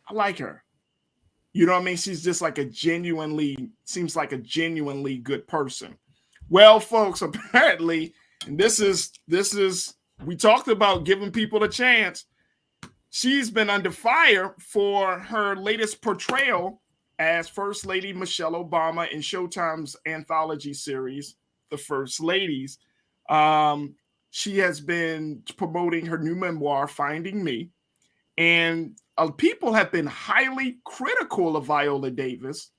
I like her. You know what I mean? She's just like seems like a genuinely good person. Well, folks, apparently, and this is we talked about giving people a chance. She's been under fire for her latest portrayal as First Lady Michelle Obama in Showtime's anthology series, The First Ladies. She has been promoting her new memoir, Finding Me, and people have been highly critical of Viola Davis,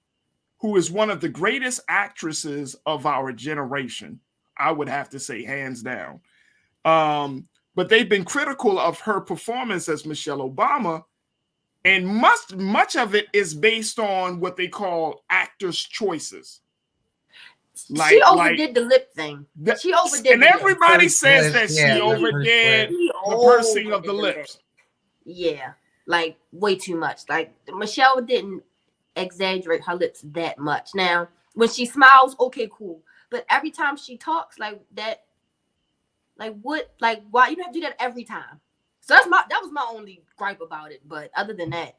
who is one of the greatest actresses of our generation. I would have to say hands down. But they've been critical of her performance as Michelle Obama, and much of it is based on what they call actors' choices. She overdid the lip thing. She overdid, and everybody says that she overdid the pursing of the lips. Yeah, like way too much. Like Michelle didn't exaggerate her lips that much. Now, when she smiles, okay, cool. But every time she talks like that, like what? Like why you have to do that every time? So that was my only gripe about it. But other than that,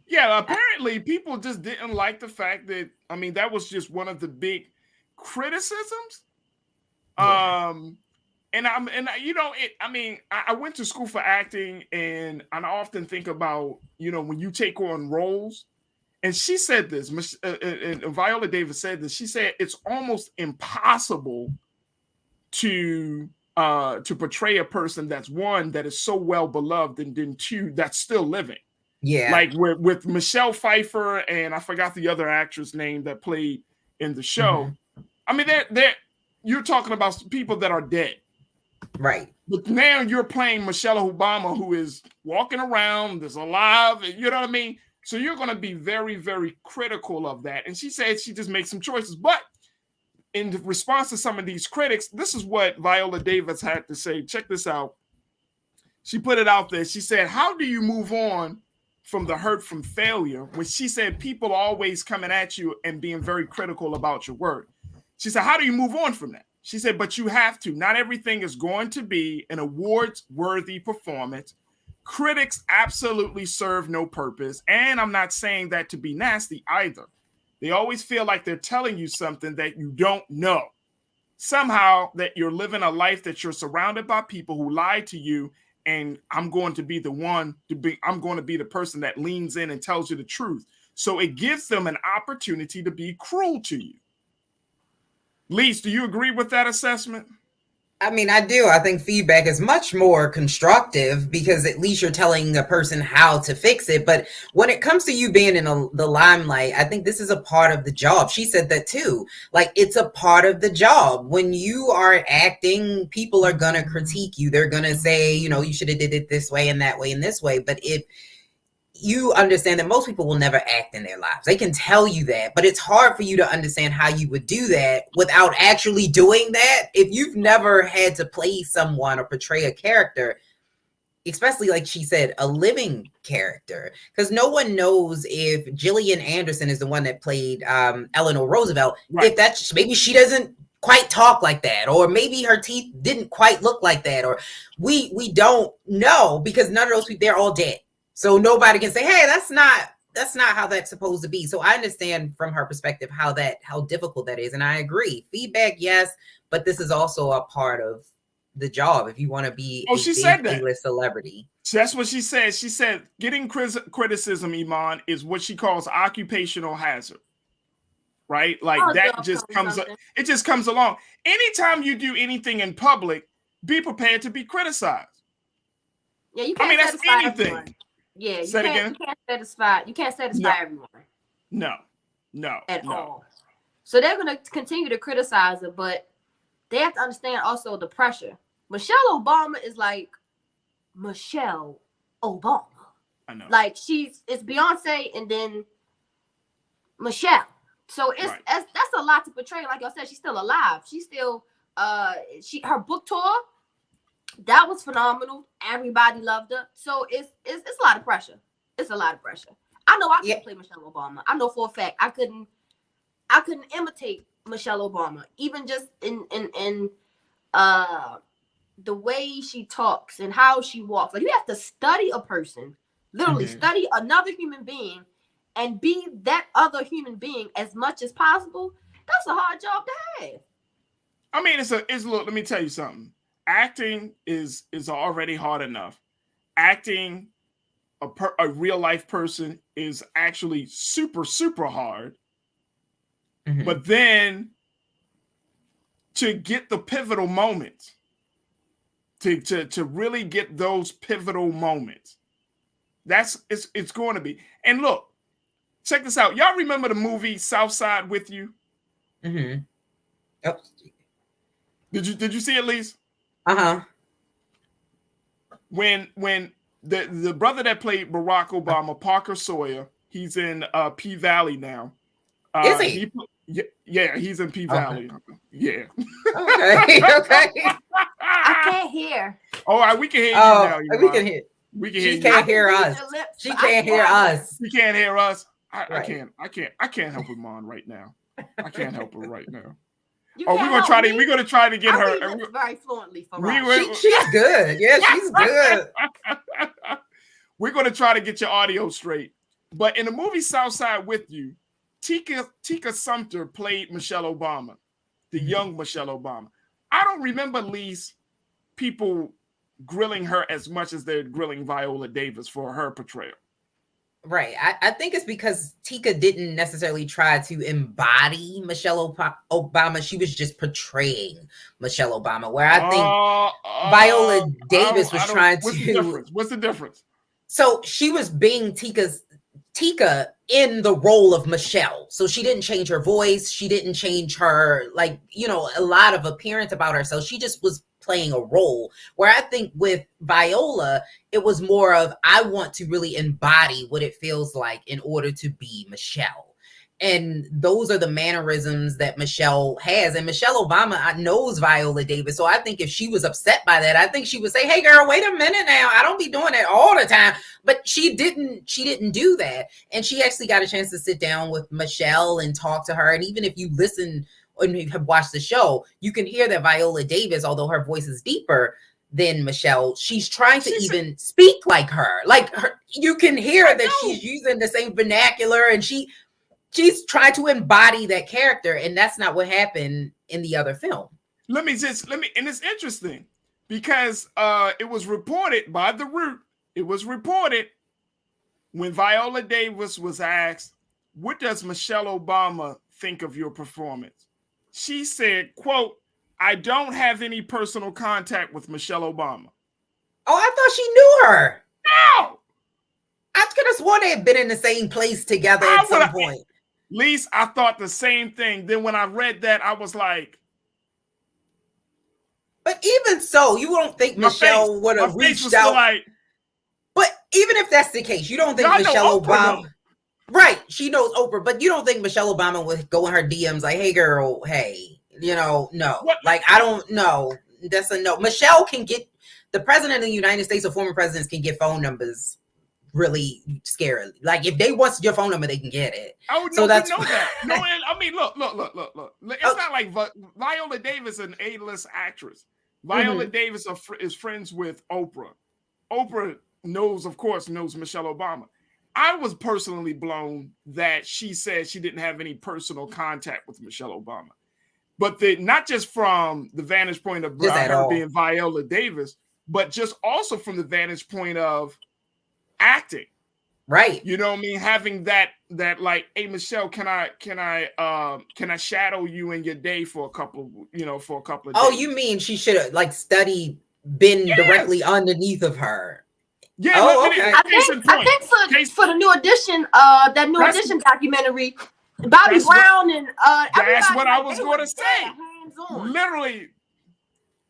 yeah, apparently people just didn't like the fact that that was just one of the big criticisms. Yeah. I went to school for acting, and I often think about when you take on roles. And she said this, and Viola Davis said this. She said it's almost impossible to portray a person that's one that is so well beloved, and then two that's still living. Yeah, like with Michelle Pfeiffer, and I forgot the other actress name that played in the show. Mm-hmm. You're talking about people that are dead, right? But now you're playing Michelle Obama, who is walking around, is alive. You know what I mean? So you're going to be very, very critical of that. And she said she just makes some choices. But in response to some of these critics, this is what Viola Davis had to say. Check this out. She put it out there. She said, how do you move on from the hurt from failure? When she said people always coming at you and being very critical about your work. She said, how do you move on from that? She said, but you have to. Not everything is going to be an awards-worthy performance. Critics absolutely serve no purpose. And I'm not saying that to be nasty either. They always feel like they're telling you something that you don't know. Somehow that you're living a life that you're surrounded by people who lie to you, and I'm going to be I'm going to be the person that leans in and tells you the truth. So it gives them an opportunity to be cruel to you. Lise, do you agree with that assessment? I mean, I do. I think feedback is much more constructive because at least you're telling a person how to fix it. But when it comes to you being in the limelight, I think this is a part of the job. She said that too. Like, it's a part of the job. When you are acting, people are going to critique you. They're going to say, you know, you should have did it this way and that way and this way. But if you understand that most people will never act in their lives. They can tell you that, but it's hard for you to understand how you would do that without actually doing that. If you've never had to play someone or portray a character, especially like she said, a living character, because no one knows if Gillian Anderson is the one that played Eleanor Roosevelt, right. If that's maybe she doesn't quite talk like that, or maybe her teeth didn't quite look like that, or we don't know because none of those people, they're all dead. So nobody can say, hey, that's not how that's supposed to be. So I understand from her perspective how difficult that is. And I agree. Feedback, yes, but this is also a part of the job if you want to be a big A-list celebrity. That's what she said. She said getting criticism, Iman, is what she calls occupational hazard. Right? Like that just comes up. It just comes along. Anytime you do anything in public, be prepared to be criticized. Yeah, you can't that's anything. Everyone. Yeah, you can't satisfy everyone. No. At all. So they're going to continue to criticize it, but they have to understand also the pressure. Michelle Obama is like Michelle Obama. I know. Like it's Beyonce and then Michelle. So that's a lot to portray. Like I said, she's still alive. She's still her book tour. That was phenomenal. Everybody loved her. So it's a lot of pressure. It's a lot of pressure. I know I couldn't play Michelle Obama. I know for a fact I couldn't imitate Michelle Obama. Even just in the way she talks and how she walks. Like, you have to study a person, literally study another human being and be that other human being as much as possible. That's a hard job to have. I mean, look, let me tell you something. Acting is already hard enough. Acting a real life person is actually super, super hard. Mm-hmm. But then to get the pivotal moments, to really get those pivotal moments, it's going to be. And look, check this out. Y'all remember the movie Southside With You? Mm-hmm. Oh. Did you see it, Lise? Uh-huh. When the brother that played Barack Obama, Parker Sawyer, he's in P-Valley now. Is he? Yeah, he's in P-Valley. Okay. Yeah. Okay. I can't hear. All right, we can hear you now. We can hear. We can hear you. She can't hear us. She can't hear us. She can't hear us. I can't help Iman right now. I can't help her right now. We're gonna try to get her very fluently for us. She's good. Yeah, she's good. We're gonna try to get your audio straight. But in the movie Southside With You, Tika Sumter played Michelle Obama, the young Michelle Obama. I don't remember Lise people grilling her as much as they're grilling Viola Davis for her portrayal. Right. I think it's because Tika didn't necessarily try to embody Michelle Obama. She was just portraying Michelle Obama, where I think Viola Davis was trying to... What's the difference? So she was being Tika in the role of Michelle. So she didn't change her voice. She didn't change her, a lot of appearance about herself. She just was playing a role, where I think with Viola, it was more of, I want to really embody what it feels like in order to be Michelle. And those are the mannerisms that Michelle has. And Michelle Obama knows Viola Davis. So I think if she was upset by that, I think she would say, hey girl, wait a minute now. I don't be doing that all the time. But she didn't do that. And she actually got a chance to sit down with Michelle and talk to her. And even if you listen and you have watched the show, you can hear that Viola Davis, although her voice is deeper than Michelle, she's trying to even speak like her. Like her, you can hear that she's using the same vernacular, and she's trying to embody that character, and that's not what happened in the other film. And it's interesting because it was reported by The Root. It was reported when Viola Davis was asked, what does Michelle Obama think of your performance? She said, quote, I don't have any personal contact with Michelle Obama. Oh, I thought she knew her. No! I could have sworn they had been in the same place together at some point. Lise, I thought the same thing. Then when I read that, I was like... But even so, you don't think Michelle would have reached out? But even if that's the case, you don't think Michelle Obama... Right, she knows Oprah, but you don't think Michelle Obama would go in her DMs like, hey girl, hey, no. What? Like, I don't know. That's a no. Michelle can get... The president of the United States or former presidents can get phone numbers really scary. Like if they want your phone number, they can get it. Oh, so no, that's we know that. No, I mean, look. It's not like Viola Davis, an A-list actress. Viola Davis is friends with Oprah. Oprah knows Michelle Obama. I was personally blown that she said she didn't have any personal contact with Michelle Obama, but not just from the vantage point of her being Viola Davis, but just also from the vantage point of acting, right? You know what I mean? Having that like, hey Michelle, can I shadow you in your day for a couple of days? Oh, you mean she should have like been directly underneath of her? Yeah. Oh, okay. I think for the new edition, that new edition documentary, Bobby Brown and that's what I was going to say. Literally.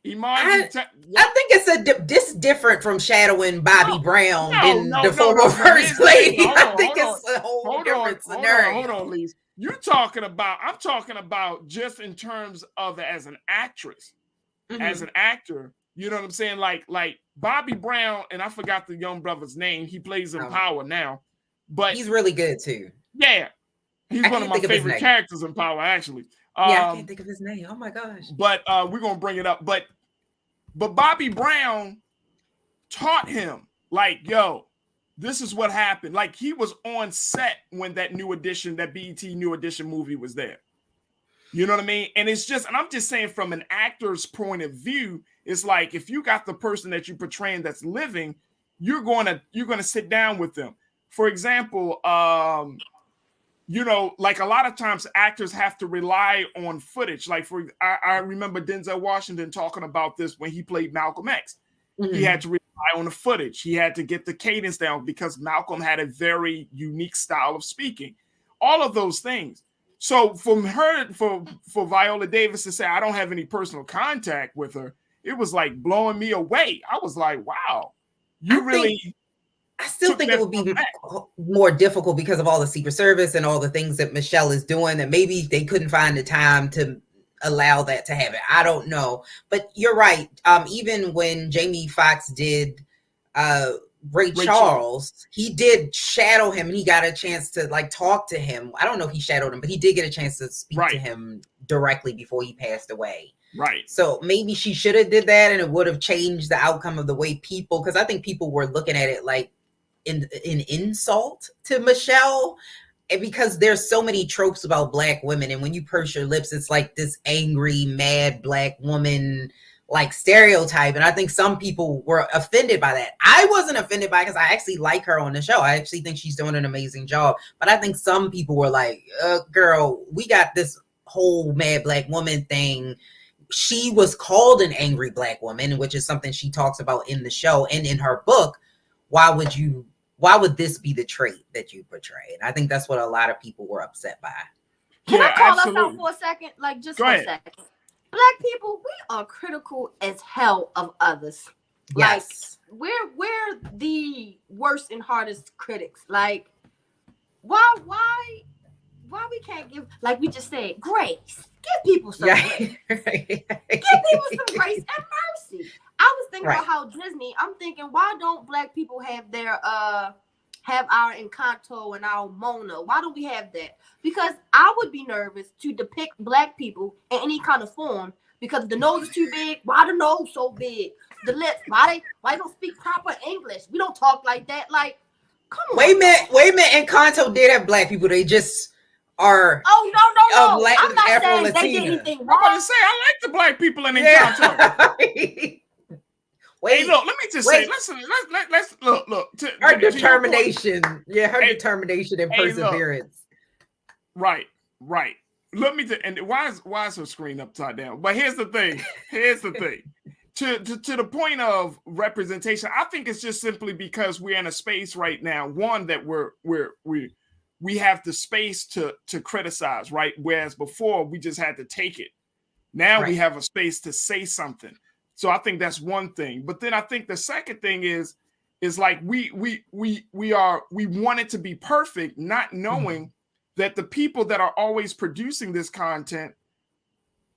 I think it's different from shadowing Bobby Brown than the former first lady. I think it's a whole different scenario. Hold on, Lise. I'm talking about just in terms of as an actress, as an actor. You know what I'm saying? Like Bobby Brown, and I forgot the young brother's name. He plays in Power now, but he's really good too. Yeah, he's one of my favorite characters in Power, actually. Yeah, I can't think of his name. Oh my gosh! But we're gonna bring it up. But Bobby Brown taught him, like, yo, this is what happened. Like, he was on set when that BET New Edition movie was there. You know what I mean? And I'm just saying from an actor's point of view, it's like if you got the person that you're portraying that's living, you're gonna sit down with them. For example, like a lot of times actors have to rely on footage. Like I remember Denzel Washington talking about this when he played Malcolm X. He had to rely on the footage. He had to get the cadence down because Malcolm had a very unique style of speaking. All of those things. So for Viola Davis to say, I don't have any personal contact with her, it was like blowing me away. I was like, wow, I still think it would be more difficult because of all the Secret Service and all the things that Michelle is doing that maybe they couldn't find the time to allow that to happen. I don't know. But you're right. Even when Jamie Foxx did Ray Charles, he did shadow him and he got a chance to like talk to him. I don't know if he shadowed him, but he did get a chance to speak to him directly before he passed away. Right. So maybe she should have did that and it would have changed the outcome of the way people, because I think people were looking at it like an insult to Michelle, and because there's so many tropes about Black women, and when you purse your lips, it's like this angry, mad Black woman like stereotype. And I think some people were offended by that. I wasn't offended by it because I actually like her on the show. I actually think she's doing an amazing job. But I think some people were like, girl, we got this whole mad Black woman thing. She was called an angry Black woman, which is something she talks about in the show and in her book. Why would this be the trait that you portray? And I think that's what a lot of people were upset by. Can I call us out for a second? Like, just for a second. Black people, we are critical as hell of others. Yes. Like, we're the worst and hardest critics. Like, why we can't give, like we just said, grace. Give people some grace. Give people some grace and mercy. I was thinking about how Disney, I'm thinking, why don't Black people have their have our Encanto and our Mona? Why don't we have that? Because I would be nervous to depict Black people in any kind of form because the nose is too big. Why the nose so big? The lips, why they don't speak proper English? We don't talk like that. Like, come on. Wait a minute. Encanto did have Black people. They just are. Oh no. I'm not Afro saying they did anything I'm wrong. about to say I like the Black people in Encanto. Wait, hey, look, let me just say, listen, let's look. Her determination. Her determination and perseverance. Right. Let me and why is her screen upside down? But here's the thing. To the point of representation, I think it's just simply because we're in a space right now. One, that we have the space to criticize, right? Whereas before we just had to take it. Now we have a space to say something. So I think that's one thing. But then I think the second thing is like we want it to be perfect, not knowing that the people that are always producing this content,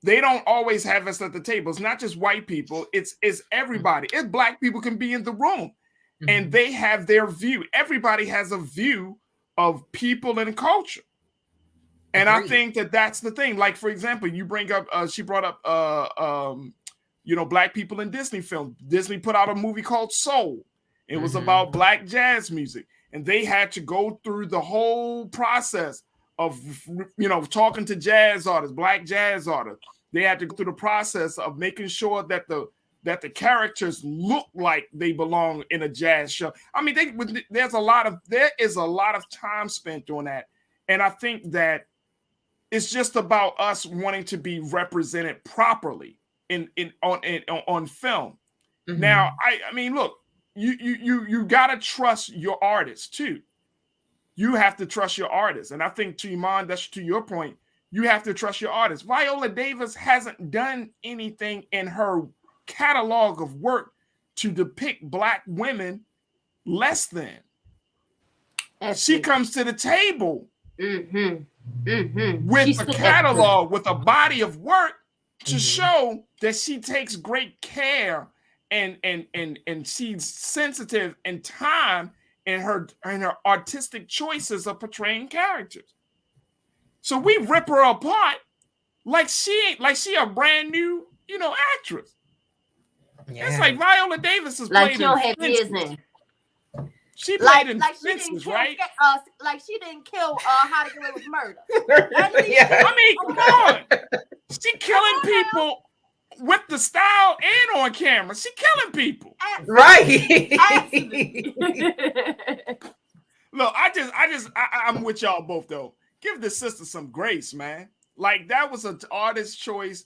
they don't always have us at the table. It's not just white people, it's everybody. If Black people can be in the room and they have their view. Everybody has a view of people and culture. And I think that's the thing. Like, for example, you bring up, she brought up, Black people in Disney films. Disney put out a movie called Soul. It was about Black jazz music. And they had to go through the whole process of, talking to jazz artists, Black jazz artists. They had to go through the process of making sure that the characters look like they belong in a jazz show. I mean, there is a lot of time spent on that. And I think that it's just about us wanting to be represented properly on film. Now, I mean, look, you gotta trust your artists too. You have to trust your artists, and I think, to Iman, that's to your point. You have to trust your artists. Viola Davis hasn't done anything in her catalog of work to depict Black women less than. She comes to the table with a catalog, with a body of work to show that she takes great care and she's sensitive in time in her artistic choices of portraying characters. So we rip her apart like she a brand new, actress. Yeah. It's like Viola Davis is like she don't have years in. She played in Fences, right? Like she didn't kill How to Get Away with Murder. I mean, come on. She killing people with the style and on camera. She killing people. Right. Look, I'm with y'all both though. Give the sister some grace, man. Like, that was an artist's choice.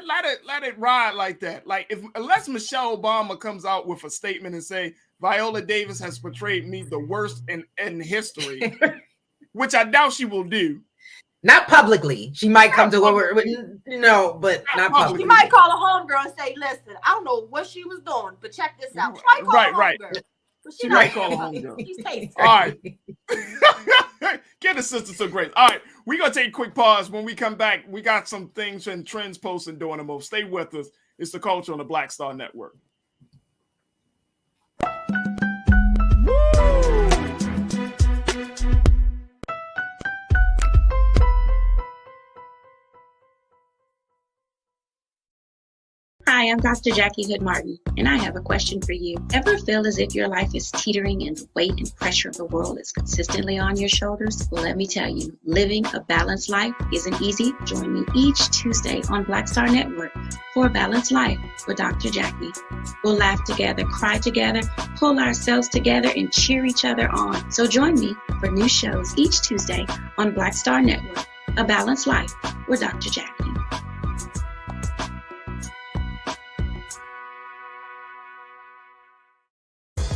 Let it ride like that. Like, unless Michelle Obama comes out with a statement and say Viola Davis has portrayed me the worst in history, which I doubt she will do. Not publicly. She might come to over, but not publicly. She might call a homegirl and say, "Listen, I don't know what she was doing, but check this out." She might call a homegirl. She might call a homegirl. She's tasty. All right. Give the sister some grace. All right. We're going to take a quick pause. When we come back, we got some things and trends posted during the move. Stay with us. It's The Culture on the Black Star Network. Hi, I'm Dr. Jackie Hood Martin, and I have a question for you. Ever feel as if your life is teetering and the weight and pressure of the world is consistently on your shoulders? Well, let me tell you, living a balanced life isn't easy. Join me each Tuesday on Black Star Network for A Balanced Life with Dr. Jackie. We'll laugh together, cry together, pull ourselves together, and cheer each other on. So join me for new shows each Tuesday on Black Star Network, A Balanced Life with Dr. Jackie.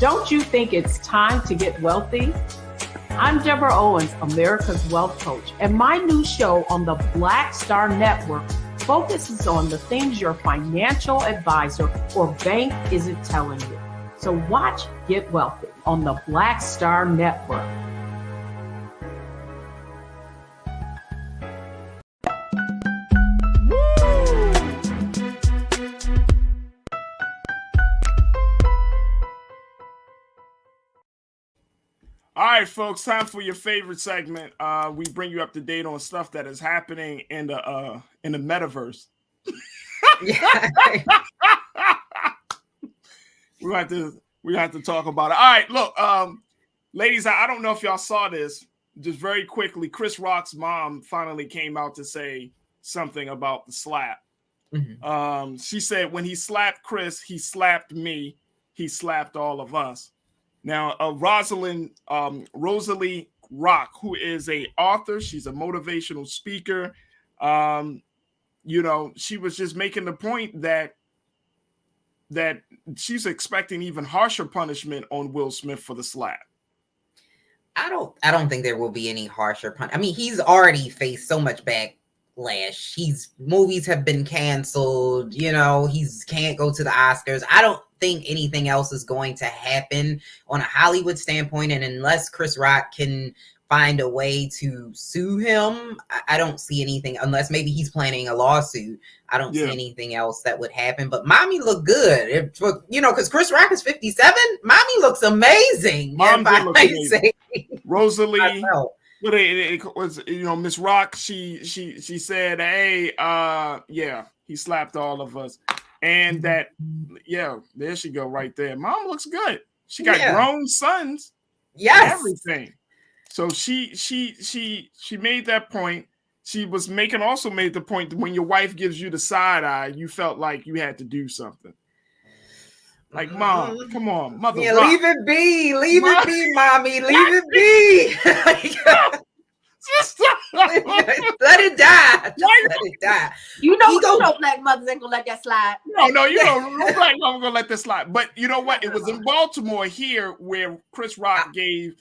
Don't you think it's time to get wealthy? I'm Deborah Owens, America's Wealth Coach, and my new show on the Black Star Network focuses on the things your financial advisor or bank isn't telling you. So watch Get Wealthy on the Black Star Network. right, folks, time for your favorite segment. We bring you up to date on stuff that is happening in the metaverse. we have to talk about it. All right, look, ladies, I don't know if y'all saw this. Just very quickly, Chris Rock's mom finally came out to say something about the slap. Mm-hmm. She said when he slapped Chris, he slapped me. He slapped all of us. Now, Rosalie Rock, who is a author, she's a motivational speaker. She was just making the point that she's expecting even harsher punishment on Will Smith for the slap. I don't think there will be any harsher punishment. I mean, he's already faced so much backlash. Movies have been canceled. He's can't go to the Oscars. I don't think anything else is going to happen on a Hollywood standpoint, and unless Chris Rock can find a way to sue him, I don't see anything, unless maybe he's planning a lawsuit. I don't see anything else that would happen. But mommy looked good, because Chris Rock is 57. Mommy looks amazing. Mom did look amazing. Rosalie, it was Miss Rock. She said, "Hey, he slapped all of us," and that, there she go right there. Mom looks good. She got grown sons. Yes, everything. So she made that point. She also made the point that when your wife gives you the side eye, you felt like you had to do something. Like, Mom, come on, mother. Yeah, leave it be, mommy, leave it be. Let it die. Let it die. Black mothers ain't gonna let that slide. No, black mom gonna let that slide. But you know what? It was in Baltimore here where Chris Rock gave.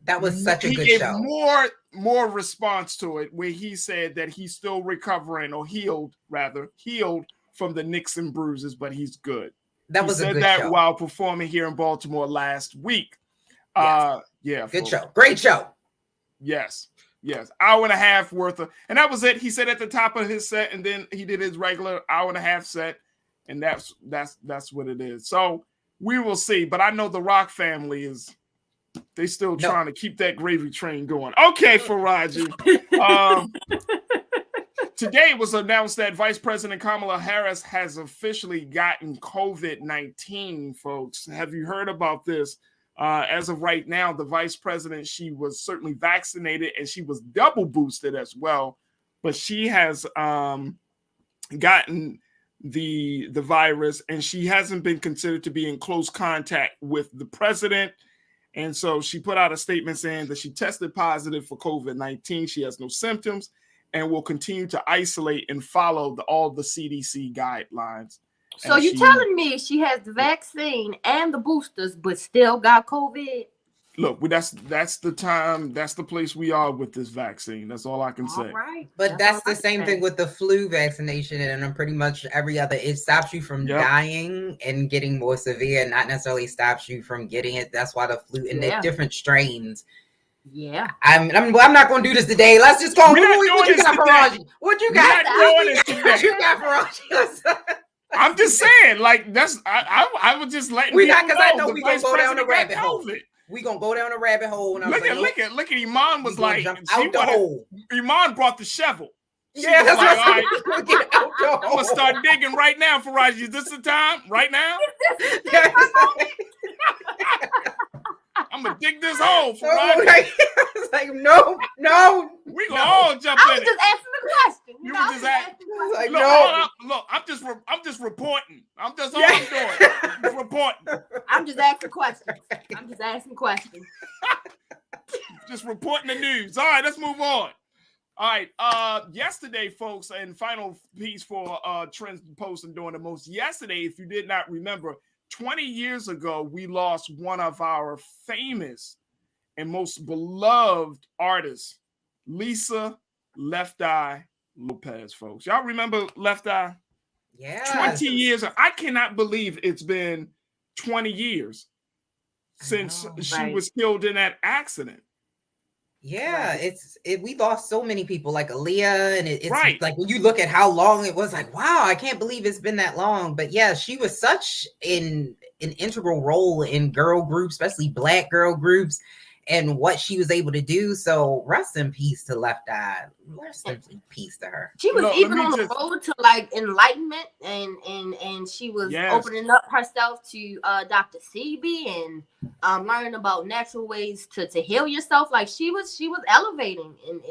That was such a good show. He gave more response to it, where he said that he's still recovering, or healed from the nicks and bruises, but he's good. He said that while performing here in Baltimore last week. Yes. Good show. Great show. Yes. Hour and a half worth of, and that was it. He said at the top of his set, and then he did his regular hour and a half set, and that's what it is. So we will see. But I know the Rock family they still trying to keep that gravy train going. Okay, Farajii. Today it was announced that Vice President Kamala Harris has officially gotten COVID-19, folks. Have you heard about this? As of right now, the vice president, she was certainly vaccinated, and she was double boosted as well. But she has gotten the virus, and she hasn't been considered to be in close contact with the president. And so she put out a statement saying that she tested positive for COVID-19. She has no symptoms and will continue to isolate and follow all the CDC guidelines. So you're telling me she has the vaccine and the boosters, but still got COVID? Look, that's the time. That's the place we are with this vaccine. That's all I can say. Right. But that's the same thing with the flu vaccination, and pretty much every other. It stops you from dying and getting more severe, not necessarily stops you from getting it. That's why the flu and the different strains. Yeah. I'm not going to do this today. Let's just go. What you got, Farajii? What you got? What you got, Farajii? I'm just saying, like, that's I would just let we not, because I know we gonna go down the rabbit hole. We gonna go down the rabbit hole. And look at Iman was like, out the hole. Iman brought the shovel. Yeah, that's like, all right. Get out the hole. I'm gonna start digging right now, Farajii. Is this the time? Right now? I'm gonna dig this hole, Farajii. It's like, no. We gonna all jump in. I was just asking the question. You were just asking. Like, look, I'm just reporting. I'm just all I'm doing. Just reporting. I'm just asking questions. Just reporting the news. All right, let's move on. All right. Yesterday, folks, and final piece for Trends Posting doing the most. Yesterday, if you did not remember, 20 years ago, we lost one of our famous and most beloved artists, Lisa Left Eye Lopez, folks. Y'all remember Left Eye? Yeah. 20 years. I cannot believe it's been 20 years since she was killed in that accident. Yeah, we lost so many people, like Aaliyah, and it's right. Like when you look at how long it was, like, wow, I can't believe it's been that long. But yeah, she was such an integral role in girl groups, especially Black girl groups. and what she was able to do. So rest in peace to Left Eye. Rest in peace to her. She was even on the road to like enlightenment, and she was opening up herself to Dr. Sebi and learning about natural ways to heal yourself. Like she was elevating, and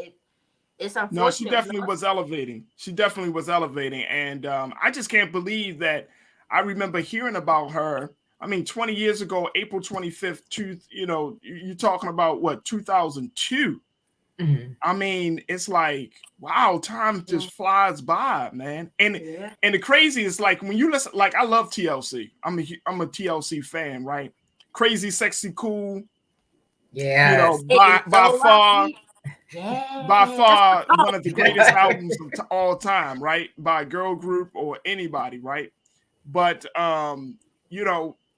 it's unfortunate. No, she definitely was elevating. She definitely was elevating, and I just can't believe that. I remember hearing about her. I mean, 20 years ago, April 25th, you're talking about what, 2002. Mm-hmm. I mean, it's like, wow, time just flies by, man. And the crazy is like when you listen, like I love TLC. I'm a TLC fan, right? Crazy, Sexy, Cool. Yeah. By far one of the greatest albums of all time, right? By a girl group or anybody, right? But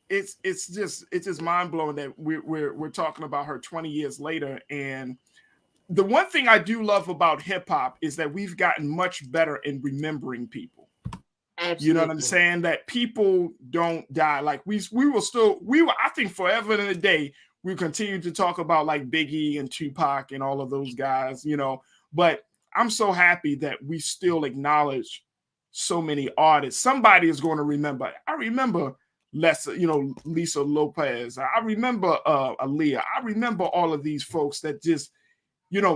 it's just mind blowing that we're talking about her 20 years later. And the one thing I do love about hip hop is that we've gotten much better in remembering people. Absolutely. You know what I'm saying? That people don't die. Like we were, I think forever in a day, we continue to talk about like Biggie and Tupac and all of those guys, but I'm so happy that we still acknowledge so many artists. Somebody is going to remember. I remember Lisa Lopez. I remember Aaliyah. I remember all of these folks that just,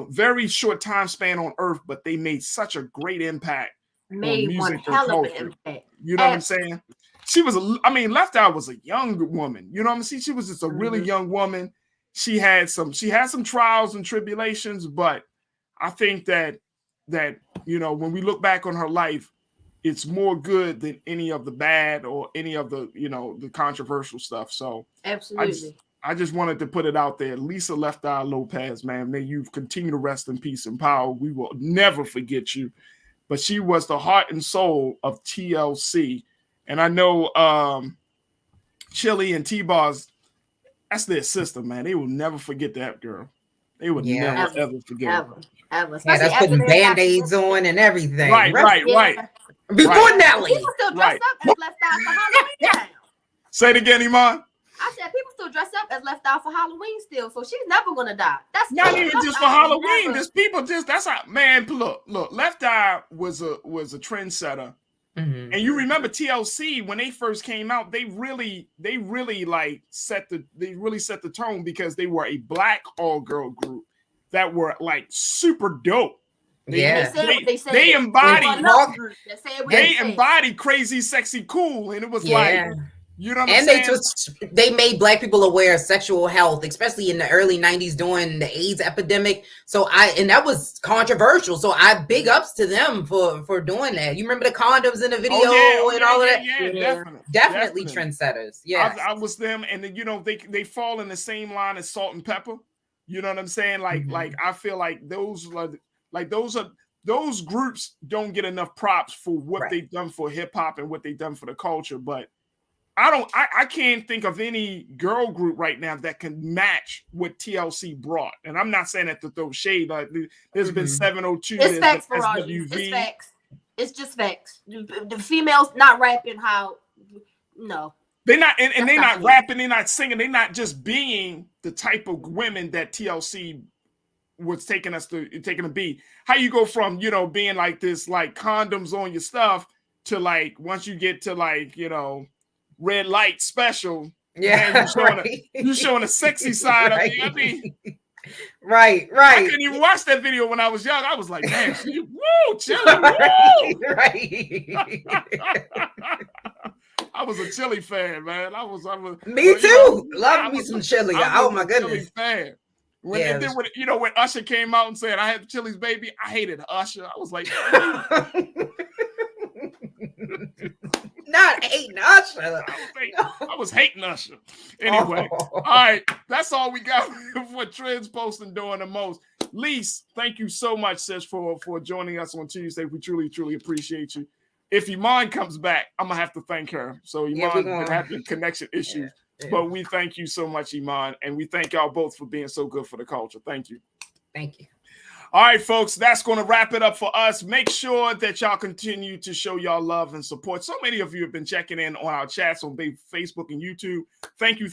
very short time span on earth, but they made such a great impact on music and culture. You know what I'm saying? She was, Left Eye was a young woman. You know what I'm saying? She was just a really young woman. She had some trials and tribulations, but I think that when we look back on her life, it's more good than any of the bad or any of the, the controversial stuff. So absolutely. I just wanted to put it out there. Lisa Left Eye Lopez, man, may you continue to rest in peace and power. We will never forget you. But she was the heart and soul of TLC. And I know Chili and T-Bars, that's their sister, man. They will never forget that girl. They would never, ever forget her. Ever. Yeah, that's putting Band-Aids on and everything. Right. Before Nelly. People still dress up as Left Eye for Halloween. Say it again, Iman. I said people still dress up as Left Eye for Halloween still, so she's never gonna die. That's not even just for Halloween. There's people that's how, man. Look. Left Eye was a trendsetter, and you remember TLC when they first came out. They really like set the tone because they were a black all girl group that were like super dope. They embodied Crazy, Sexy, Cool, and it was like. You know what I'm saying? They made Black people aware of sexual health, especially in the early 90s during the AIDS epidemic. And that was controversial. So I big ups to them for doing that. You remember the condoms in the video and all of that? Yeah, definitely trendsetters. Yeah. I was them. And then, they fall in the same line as Salt and Pepper. You know what I'm saying? Like I feel like those groups don't get enough props for what they've done for hip hop and what they've done for the culture. But I can't think of any girl group right now that can match what TLC brought. And I'm not saying that to throw shade. Like there's been 702. It's facts, Farajii. It's facts. It's just facts. The females not rapping no. They're not, and they're not rapping, they're not singing, they're not just being the type of women that TLC was taking to be. How you go from, being like this, like condoms on your stuff to like, once you get to like, red light special. Yeah. You showing a sexy side of me. I mean, right. I couldn't even watch that video when I was young. I was like, man, woo, Chili, woo. Right. I was a Chili fan, man. I was me too. Love me some Chili. Oh my goodness. Chili fan. When Usher came out and said I had Chili's baby, I hated Usher. I was like, not hating Usher. I was hating Usher. Anyway, all right. That's all we got for Trends Posting doing the most. Lise, thank you so much, sis, for joining us on Tuesday. We truly, truly appreciate you. If Iman comes back, I'm going to have to thank her. So Iman been having connection issues. But we thank you so much, Iman. And we thank y'all both for being so good for the culture. Thank you. Thank you. All right, folks, that's going to wrap it up for us. Make sure that y'all continue to show y'all love and support. So many of you have been checking in on our chats on Facebook and YouTube. Thank you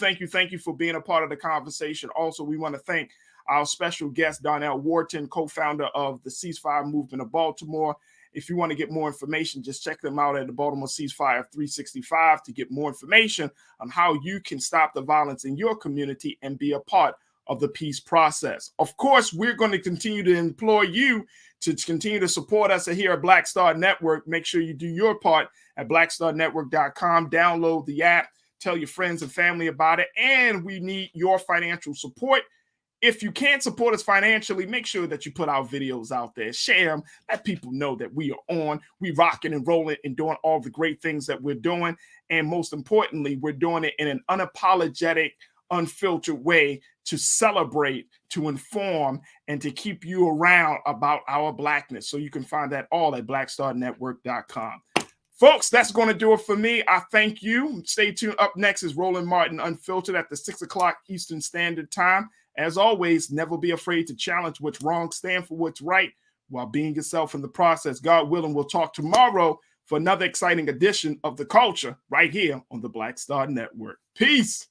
for being a part of the conversation. Also, we want to thank our special guest, Darnell Wharton, co-founder of the Ceasefire Movement of Baltimore. If you want to get more information, just check them out at the Baltimore Ceasefire 365 to get more information on how you can stop the violence in your community and be a part of the peace process. Of course, we're going to continue to implore you to continue to support us here at Black Star Network. Make sure you do your part at blackstarnetwork.com. Download the app, tell your friends and family about it, and we need your financial support. If you can't support us financially, make sure that you put our videos out there, share them, let people know that we are on, we rocking and rolling and doing all the great things that we're doing. And most importantly, we're doing it in an unapologetic, unfiltered way to celebrate, to inform, and to keep you around about our Blackness. So you can find that all at blackstarnetwork.com. Folks, that's going to do it for me. I thank you. Stay tuned. Up next is Roland Martin Unfiltered at the 6 o'clock Eastern Standard Time. As always, never be afraid to challenge what's wrong, stand for what's right while being yourself in the process. God willing, we'll talk tomorrow for another exciting edition of The Culture right here on the Black Star Network. Peace.